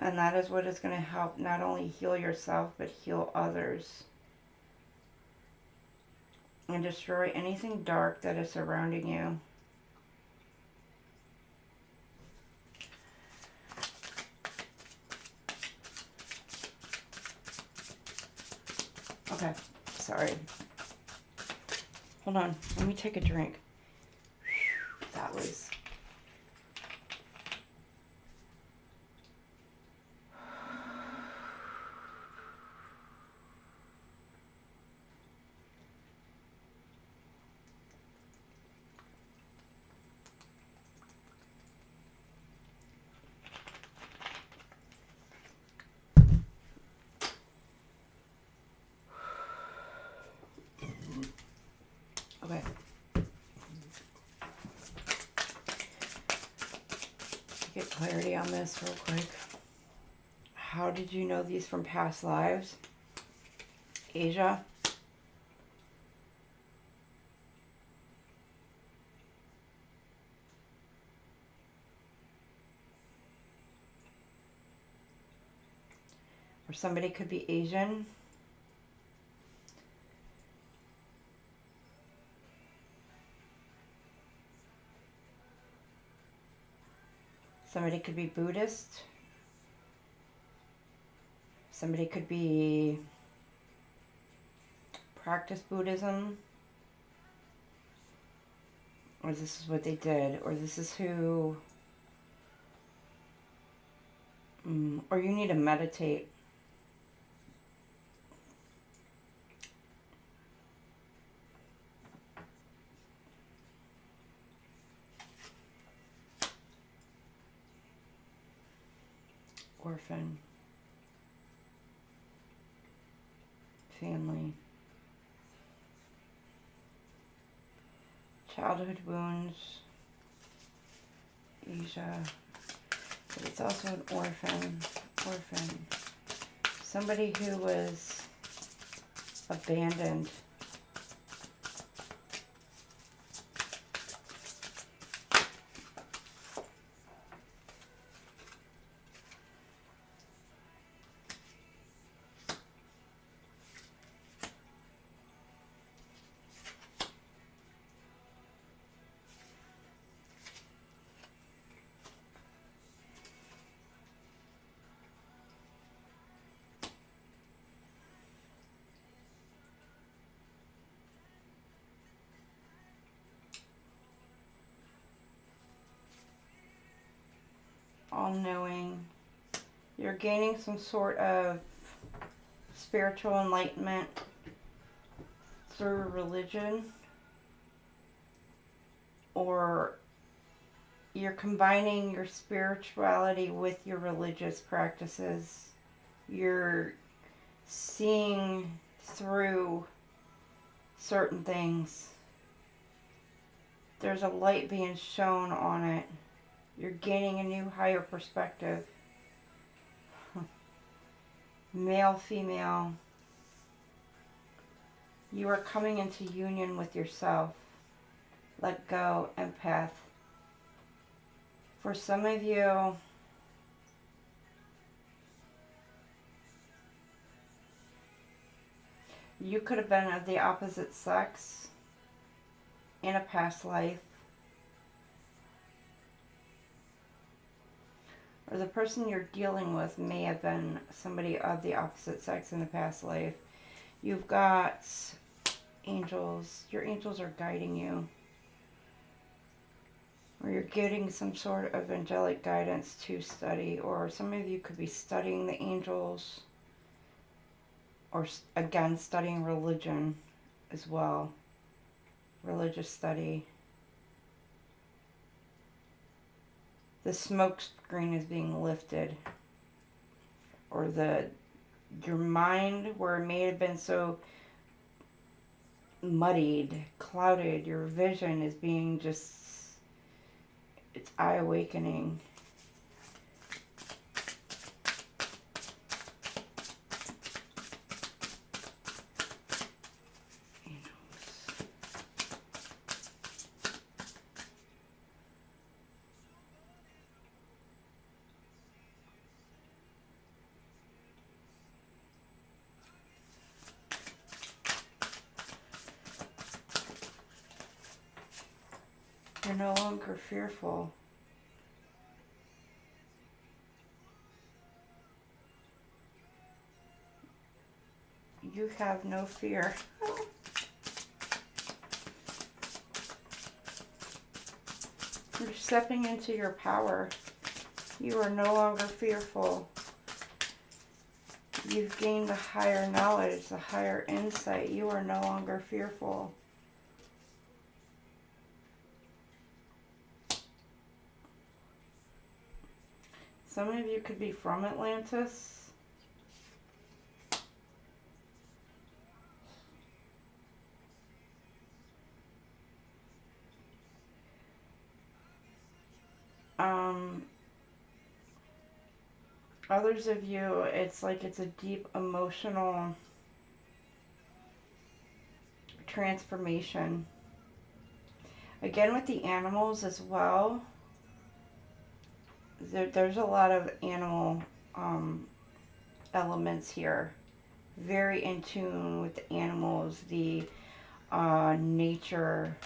And that is what is going to help not only heal yourself, but heal others. And destroy anything dark that is surrounding you. Okay, sorry. Hold on, let me take a drink. That was... Okay. Get clarity on this real quick. How did you know these from past lives? Asia. Or somebody could be Asian. Somebody could be Buddhist. Somebody could be practice Buddhism. Or this is what they did. Or this is who... or you need to meditate. Orphan, family, childhood wounds, Asia, but it's also an orphan, somebody who was abandoned. All-knowing. You're gaining some sort of spiritual enlightenment through religion, or you're combining your spirituality with your religious practices. You're seeing through certain things. There's a light being shown on it. You're gaining a new higher perspective. Male, female. You are coming into union with yourself. Let go, empath. For some of you, you could have been of the opposite sex in a past life. or the person you're dealing with may have been somebody of the opposite sex in the past life. You've got angels. Your angels are guiding you. Or you're getting some sort of angelic guidance to study. Or some of you could be studying the angels. Or again, studying religion as well. Religious study. The smoke screen is being lifted. Or your mind, where it may have been so muddied, clouded, your vision is being just, it's eye awakening. You're no longer fearful. You have no fear. You're stepping into your power. You are no longer fearful. You've gained the higher knowledge, the higher insight. You are no longer fearful. Some of you could be from Atlantis. Others of you, it's like it's a deep emotional transformation. Again, with the animals as well. There's a lot of animal elements here. Very in tune with the animals, the nature.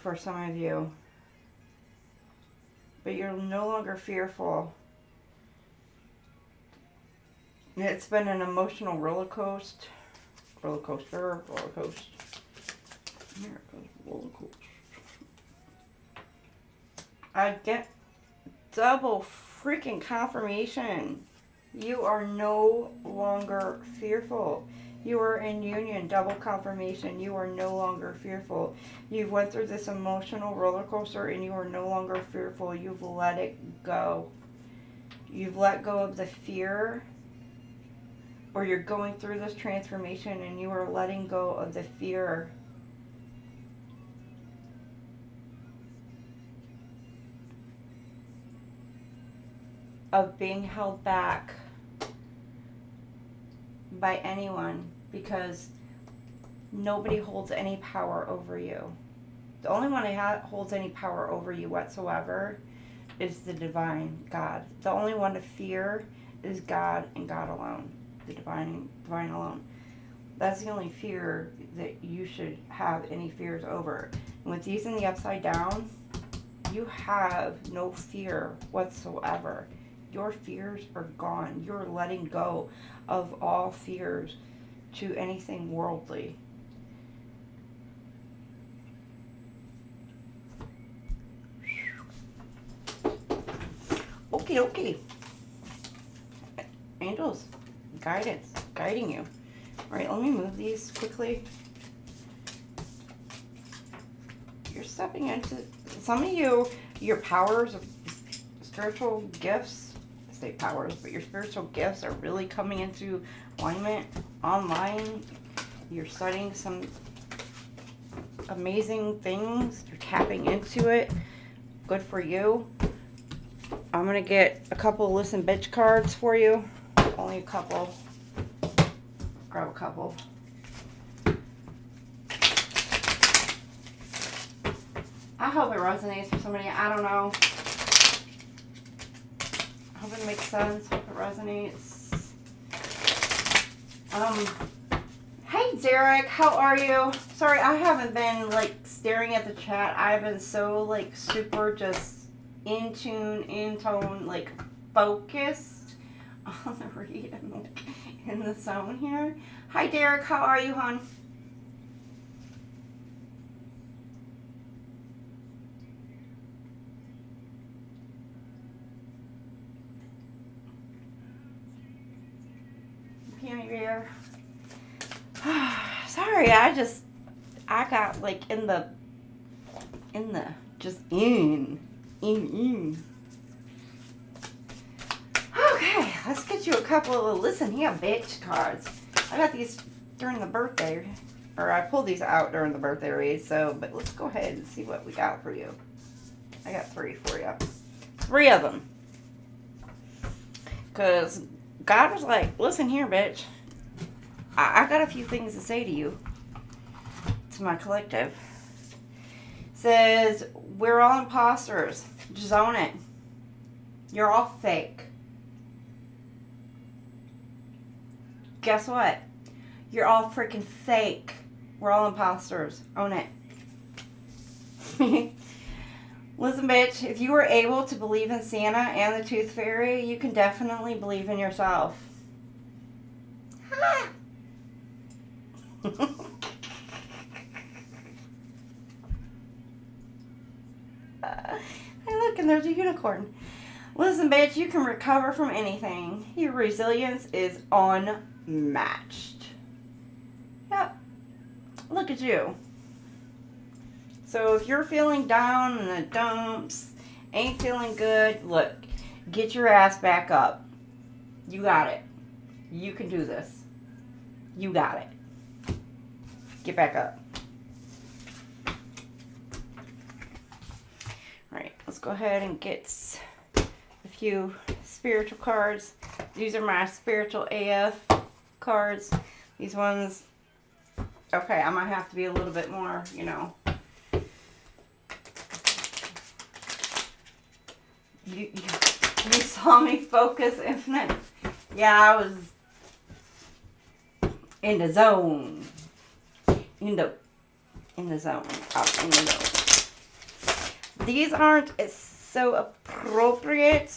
For some of you. But you're no longer fearful. It's been an emotional roller coaster. Here it goes, roller coaster. I get double freaking confirmation. You are no longer fearful. You are in union, double confirmation. You are no longer fearful. You've went through this emotional roller coaster and you are no longer fearful. You've let it go. You've let go of the fear, or you're going through this transformation and you are letting go of the fear. Of being held back by anyone, because nobody holds any power over you. The only one that holds any power over you whatsoever is the divine God. The only one to fear is God and God alone, the divine alone. That's the only fear that you should have any fears over. And with these in the upside down, you have no fear whatsoever. Your fears are gone. You're letting go of all fears to anything worldly. Okay. Angels, guidance, guiding you. All right, let me move these quickly. You're stepping into, some of you, your powers, spiritual gifts, I say powers, but your spiritual gifts are really coming into alignment online. You're studying some amazing things. You're tapping into it. Good for you. I'm going to get a couple listen bitch cards for you. Only a couple. Grab a couple. I hope it resonates for somebody. I don't know. I hope it makes sense. Hope it resonates. Hey Derek, how are you? Sorry, I haven't been like staring at the chat, I've been so, like, super just in tune, in tone, like, focused on the read. I'm, like, in the zone here. Hi, Derek. How are you, hon? Peony Bear. Sorry, I got like in the, just in. Okay, let's get you a couple of listen here, bitch cards. I got these during the birthday, or I pulled these out during the birthday read, so, but let's go ahead and see what we got for you. I got 3 for you. 3 of them. Because God was like, listen here, bitch. I got a few things to say to you. To my collective. Says, we're all imposters. Just own it. You're all fake. Guess what? You're all freaking fake. We're all imposters. Own it. Listen, bitch, if you were able to believe in Santa and the Tooth Fairy, you can definitely believe in yourself. Ha! Hey, look, and there's a unicorn. Listen, bitch, you can recover from anything. Your resilience is unmatched. Yep. Look at you. So if you're feeling down in the dumps, ain't feeling good, look, get your ass back up. You got it. You can do this. You got it. Get back up. Alright, let's go ahead and get a few spiritual cards. These are my spiritual AF cards. These ones, okay, I might have to be a little bit more, you know. You saw me focus infinite. Yeah, I was in the zone. In the zone. Out in the zone. These aren't so appropriate.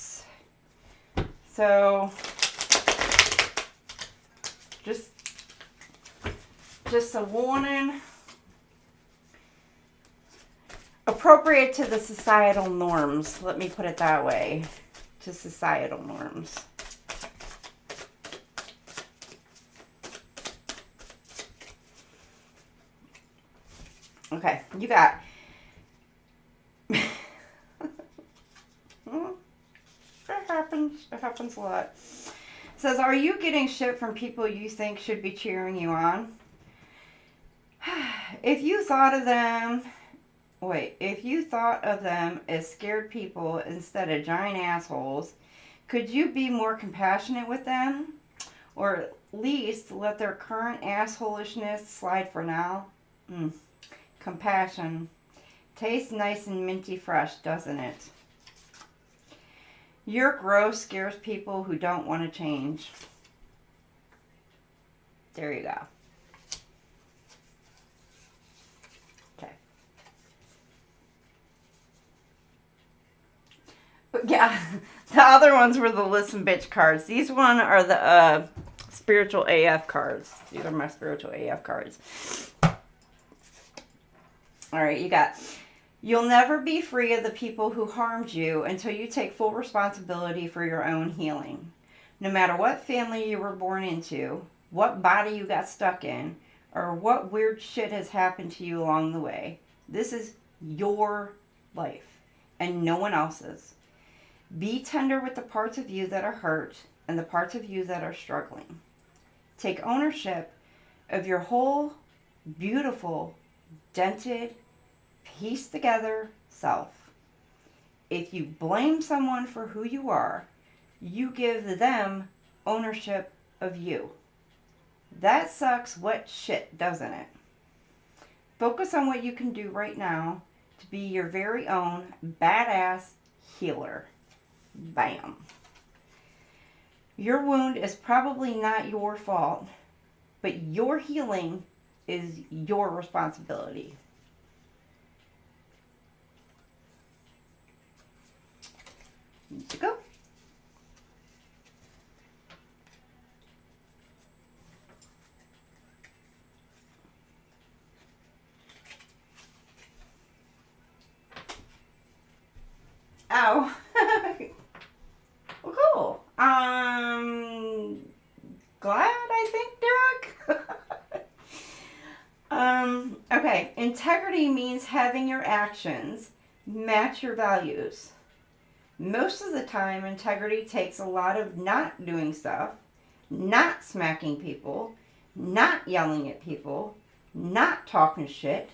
So just a warning. Appropriate to the societal norms. Let me put it that way. To societal norms. Okay, you got. It happens. It happens a lot. It says, are you getting shit from people you think should be cheering you on? If you thought of them as scared people instead of giant assholes, could you be more compassionate with them? Or at least let their current assholishness slide for now? Compassion. Tastes nice and minty fresh, doesn't it? Your growth scares people who don't want to change. There you go. Okay. But yeah, the other ones were the listen bitch cards. These one are the spiritual AF cards. These are my spiritual AF cards. Alright, you got, you'll never be free of the people who harmed you until you take full responsibility for your own healing. No matter what family you were born into, what body you got stuck in, or what weird shit has happened to you along the way. This is your life and no one else's. Be tender with the parts of you that are hurt and the parts of you that are struggling. Take ownership of your whole beautiful, dented, pieced together self. If you blame someone for who you are, you give them ownership of you. That sucks wet shit, doesn't it? Focus on what you can do right now to be your very own badass healer. Bam. Your wound is probably not your fault, but your healing is your responsibility. need to go. Oh. Well, cool. Glad, I think, Derek. Okay. Integrity means having your actions match your values. Most of the time, integrity takes a lot of not doing stuff, not smacking people, not yelling at people, not talking shit,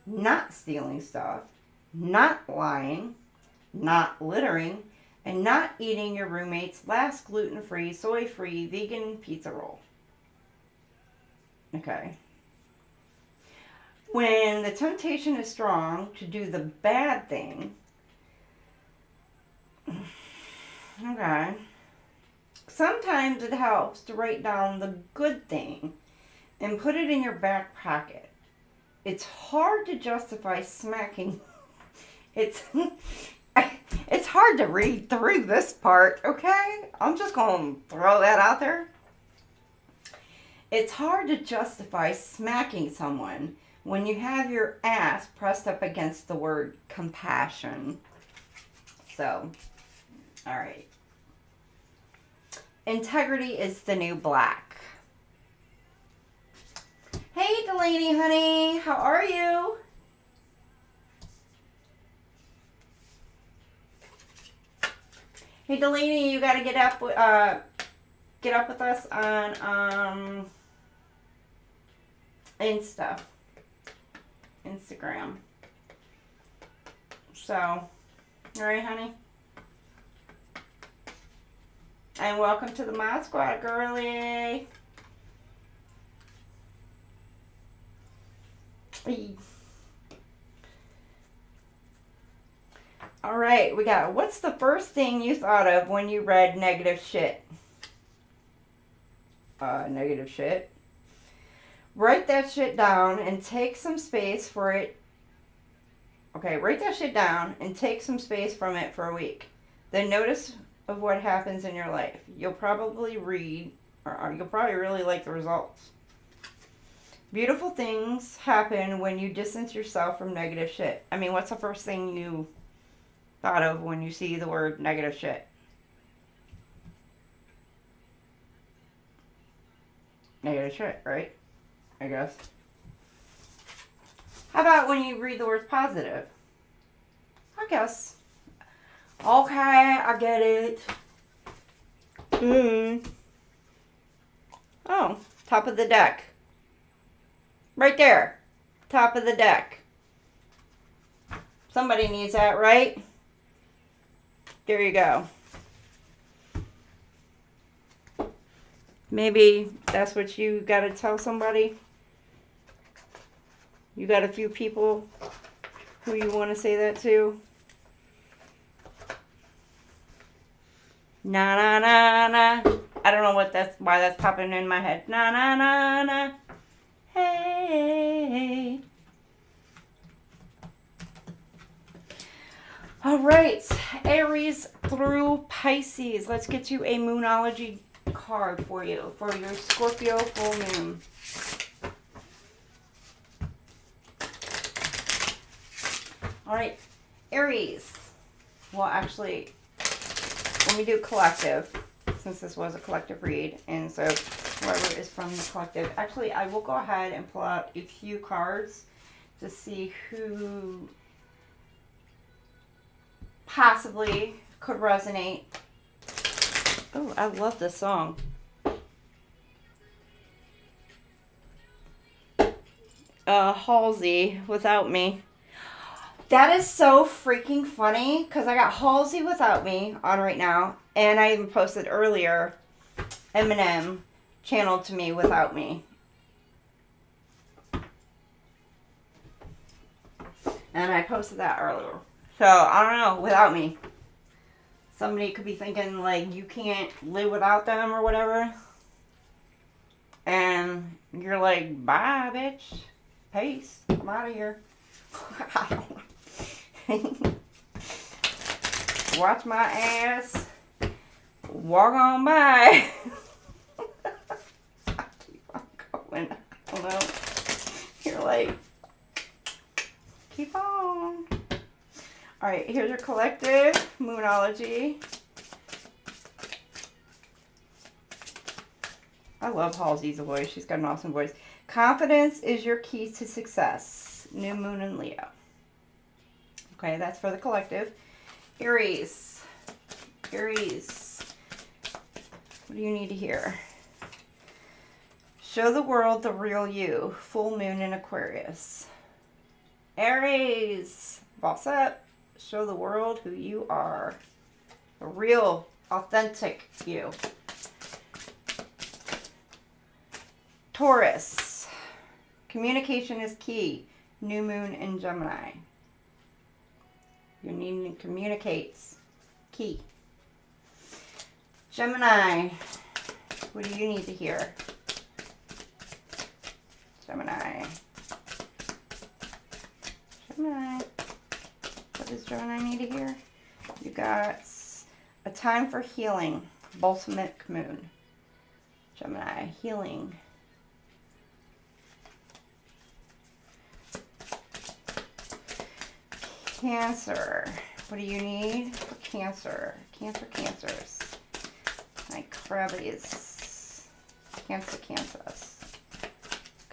not stealing stuff, not lying, not littering, and not eating your roommate's last gluten-free, soy-free, vegan pizza roll. Okay. When the temptation is strong to do the bad thing, okay, sometimes it helps to write down the good thing and put it in your back pocket. It's hard to justify smacking. It's hard to read through this part, okay? I'm just going to throw that out there. It's hard to justify smacking someone when you have your ass pressed up against the word compassion. So, all right. Integrity is the new black. Hey, Delaney, honey. How are you? Hey, Delaney, you got to get up with us on Instagram. So, all right, honey. And welcome to the Mod Squad, girlie. All right, we got, what's the first thing you thought of when you read negative shit? Negative shit. Write that shit down and take some space for it. Okay, write that shit down and take some space from it for a week. Then notice of what happens in your life. You'll probably you'll probably really like the results. Beautiful things happen when you distance yourself from negative shit. I mean, what's the first thing you thought of when you see the word negative shit? Negative shit, right? I guess. How about when you read the word positive? I guess. Okay, I get it. Oh, top of the deck. Right there. Top of the deck. Somebody needs that, right? There you go. Maybe that's what you got to tell somebody. You got a few people who you want to say that to. Na na na na. I don't know why that's popping in my head. Na na na na. Hey. All right, Aries through Pisces. Let's get you a Moonology card for you for your Scorpio full moon. All right, Aries. Well, actually, let me do collective, since this was a collective read, and so whoever is from the collective. Actually, I will go ahead and pull out a few cards to see who possibly could resonate. Oh, I love this song. Halsey, Without Me. That is so freaking funny, because I got Halsey Without Me on right now, and I even posted earlier Eminem channeled to me Without Me. And I posted that earlier. So, I don't know, Without Me. Somebody could be thinking, like, you can't live without them or whatever. And you're like, bye, bitch. Peace. I'm out of here. I don't know. watch my ass walk on by. I keep on going. I don't know. You're like, keep on. All right, here's your collective moonology. I love Halsey's voice. She's got an awesome voice. Confidence is your key to success. New moon in Leo. Okay, that's for the collective. Aries. Aries. What do you need to hear? Show the world the real you. Full moon in Aquarius. Aries. Boss up. Show the world who you are. The real, authentic you. Taurus. Communication is key. New moon in Gemini. Your needing to communicate. Key. Gemini. What do you need to hear? Gemini. Gemini. What does Gemini need to hear? You got a time for healing. Balsamic moon. Gemini. Healing. Cancer. What do you need for Cancer? Cancers. My crabbies. Cancers.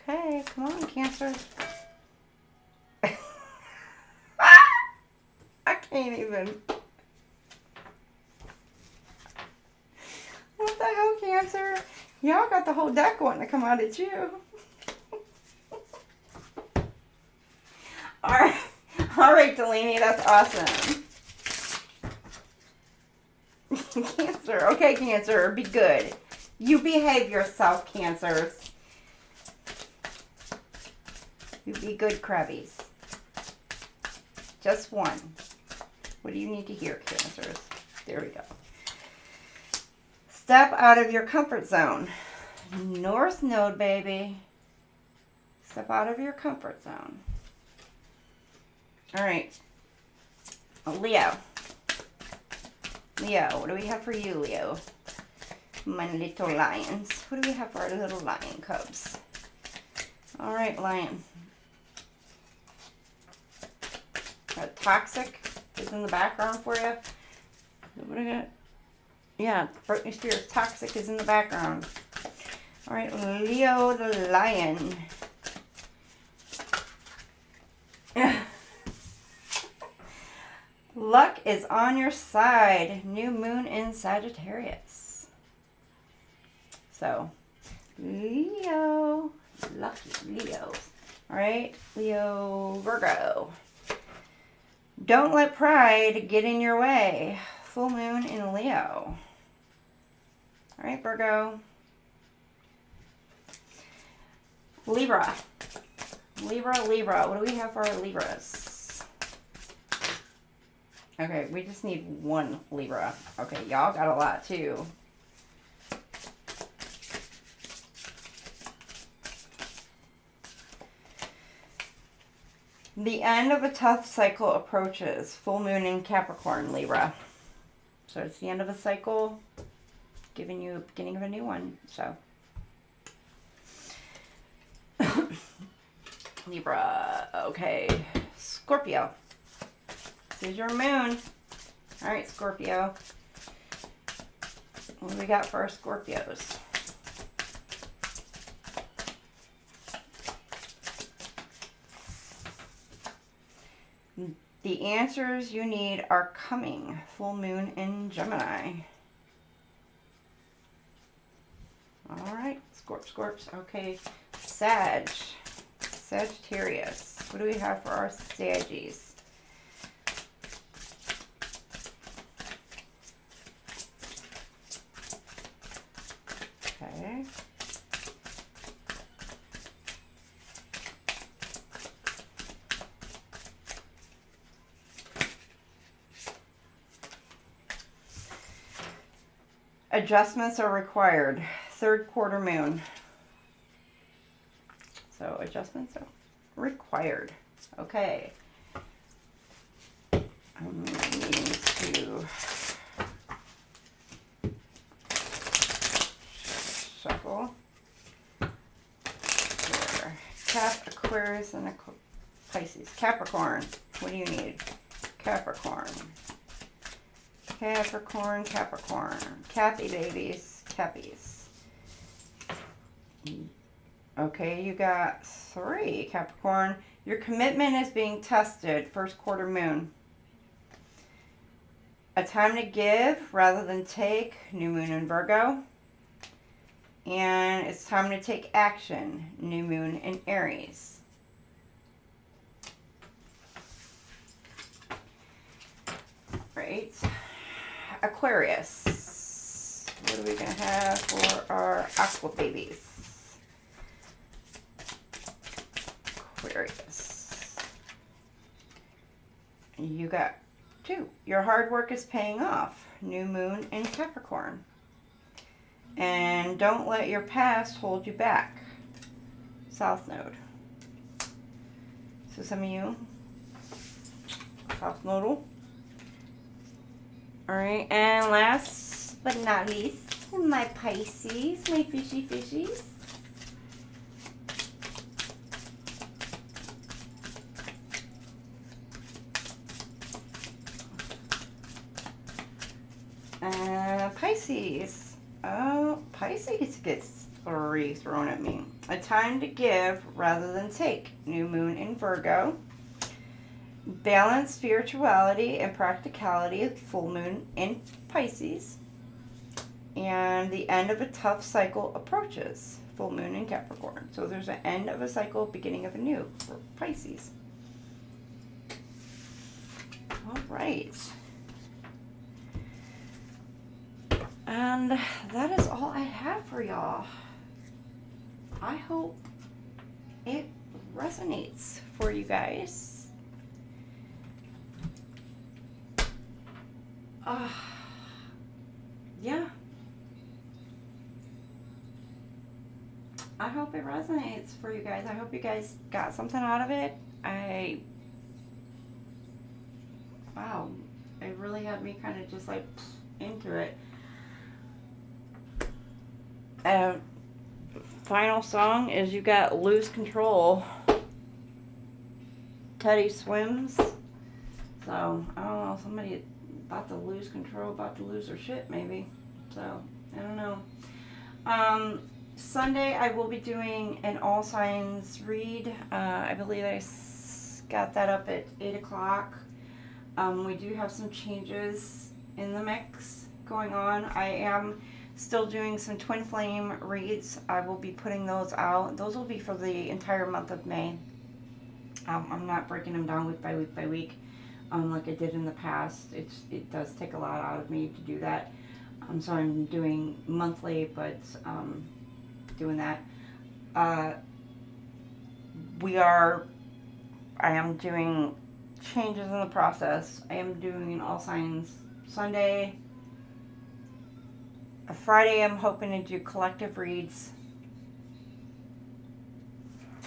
Okay, come on, Cancer. I can't even. What the hell, Cancer? Y'all got the whole deck wanting to come out at you. All right, Delaney, that's awesome. Cancer. Okay, Cancer, be good. You behave yourself, Cancers. You be good, crabbies. Just one. What do you need to hear, Cancers? There we go. Step out of your comfort zone. North Node, baby. Step out of your comfort zone. All right. Leo. Leo, what do we have for you, Leo? My little lions. What do we have for our little lion cubs? All right, lion. Toxic is in the background for you. What do I got? Yeah, Britney Spears. Toxic is in the background. All right, Leo the lion. Luck is on your side. New moon in Sagittarius. So, Leo. Lucky Leo. All right, Leo Virgo. Don't let pride get in your way. Full moon in Leo. All right, Virgo. Libra. Libra. What do we have for our Libras? Okay, we just need one Libra. Okay, y'all got a lot too. The end of a tough cycle approaches. Full moon in Capricorn, Libra. So it's the end of a cycle, giving you a beginning of a new one. So Libra. Okay, Scorpio. This is your moon. All right, Scorpio. What do we got for our Scorpios? The answers you need are coming. Full moon in Gemini. All right, Scorps. Okay, Sagittarius. What do we have for our Saggies? Okay. Adjustments are required. Third quarter moon. So adjustments are required. Okay. I'm needing to Aquarius, and Pisces. Capricorn. What do you need? Capricorn. Capricorn, Capricorn. Cappy babies. Cappies. Okay, you got 3, Capricorn. Your commitment is being tested. First quarter moon. A time to give rather than take. New moon in Virgo. And it's time to take action. New moon in Aries. Right. Aquarius. What are we going to have for our aqua babies? Aquarius. You got 2. Your hard work is paying off. New moon in Capricorn. And don't let your past hold you back. South node. So some of you, South nodal. Alright, and last but not least, my Pisces, my fishy fishies. Pisces. Oh, Pisces gets 3 thrown at me. A time to give rather than take. New moon in Virgo. Balance spirituality and practicality. Full moon in Pisces. And the end of a tough cycle approaches. Full moon in Capricorn. So there's an end of a cycle, beginning of a new for Pisces. All right. And that is all I have for y'all. I hope it resonates for you guys. Yeah. I hope it resonates for you guys. I hope you guys got something out of it. Wow. It really had me kind of just like into it. Final song is you got Lose Control. Teddy Swims. So, I don't know, somebody about to lose control, about to lose their shit maybe. So, I don't know. Sunday I will be doing an all signs read. I believe I got that up at 8 o'clock. We do have some changes in the mix going on. I am still doing some Twinflame reads. I will be putting those out. Those will be for the entire month of May. I'm not breaking them down week by week by week like I did in the past. It does take a lot out of me to do that. So I'm doing monthly, but doing that. I am doing changes in the process. I am doing an all signs Sunday. Friday, I'm hoping to do collective reads.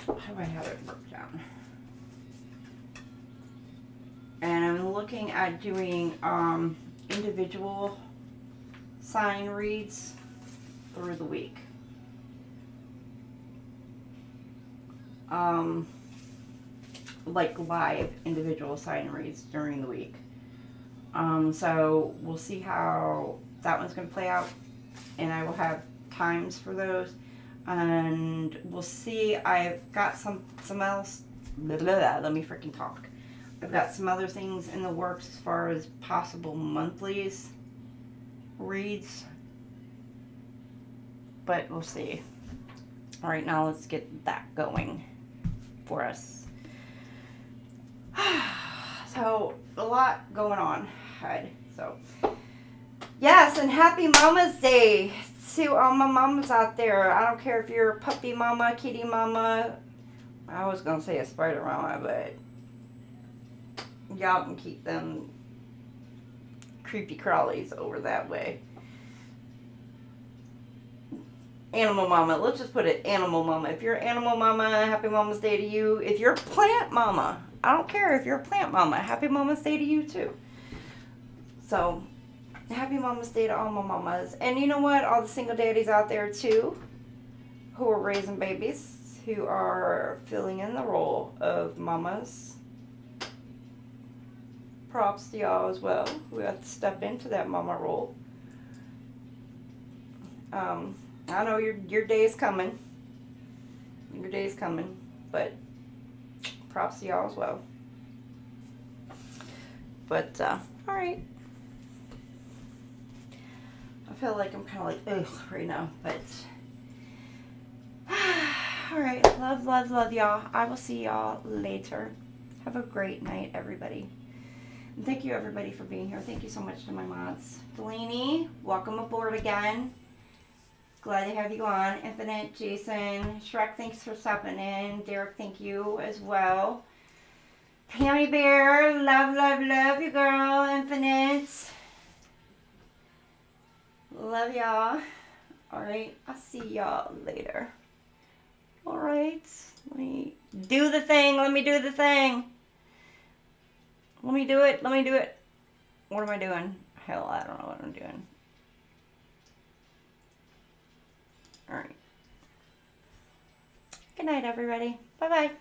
How do I have it broke down? And I'm looking at doing individual sign reads through the week. Like live individual sign reads during the week. So we'll see how that one's going to play out. And I will have times for those. And we'll see. I've got some else. Let me freaking talk. I've got some other things in the works as far as possible monthlies reads. But we'll see. All right, now let's get that going for us. So, a lot going on ahead. So, yes, and happy Mama's Day to all my mamas out there. I don't care if you're a puppy mama, kitty mama. I was going to say a spider mama, but y'all can keep them creepy crawlies over that way. Animal mama. Let's just put it animal mama. If you're an animal mama, happy Mama's Day to you. If you're a plant mama, I don't care if you're a plant mama. Happy Mama's Day to you too. So, happy Mama's Day to all my mamas. And you know what? All the single daddies out there too who are raising babies. who are filling in the role of mamas. Props to y'all as well, who have to step into that mama role. I know your day is coming. Your day is coming, but props to y'all as well. But, alright. I feel like I'm kind of like, ugh, right now, but alright, love y'all. I will see y'all later. Have a great night, everybody. And thank you, everybody, for being here. Thank you so much to my mods. Delaney, welcome aboard again. Glad to have you on. Infinite, Jason, Shrek, thanks for stopping in. Derek, thank you as well. Pammy Bear, love you, girl. Infinite. Love y'all. Alright, I'll see y'all later. Alright, let me do the thing. Let me do the thing. Let me do it. Let me do it. What am I doing? Hell, I don't know what I'm doing. Alright. Good night, everybody. Bye-bye.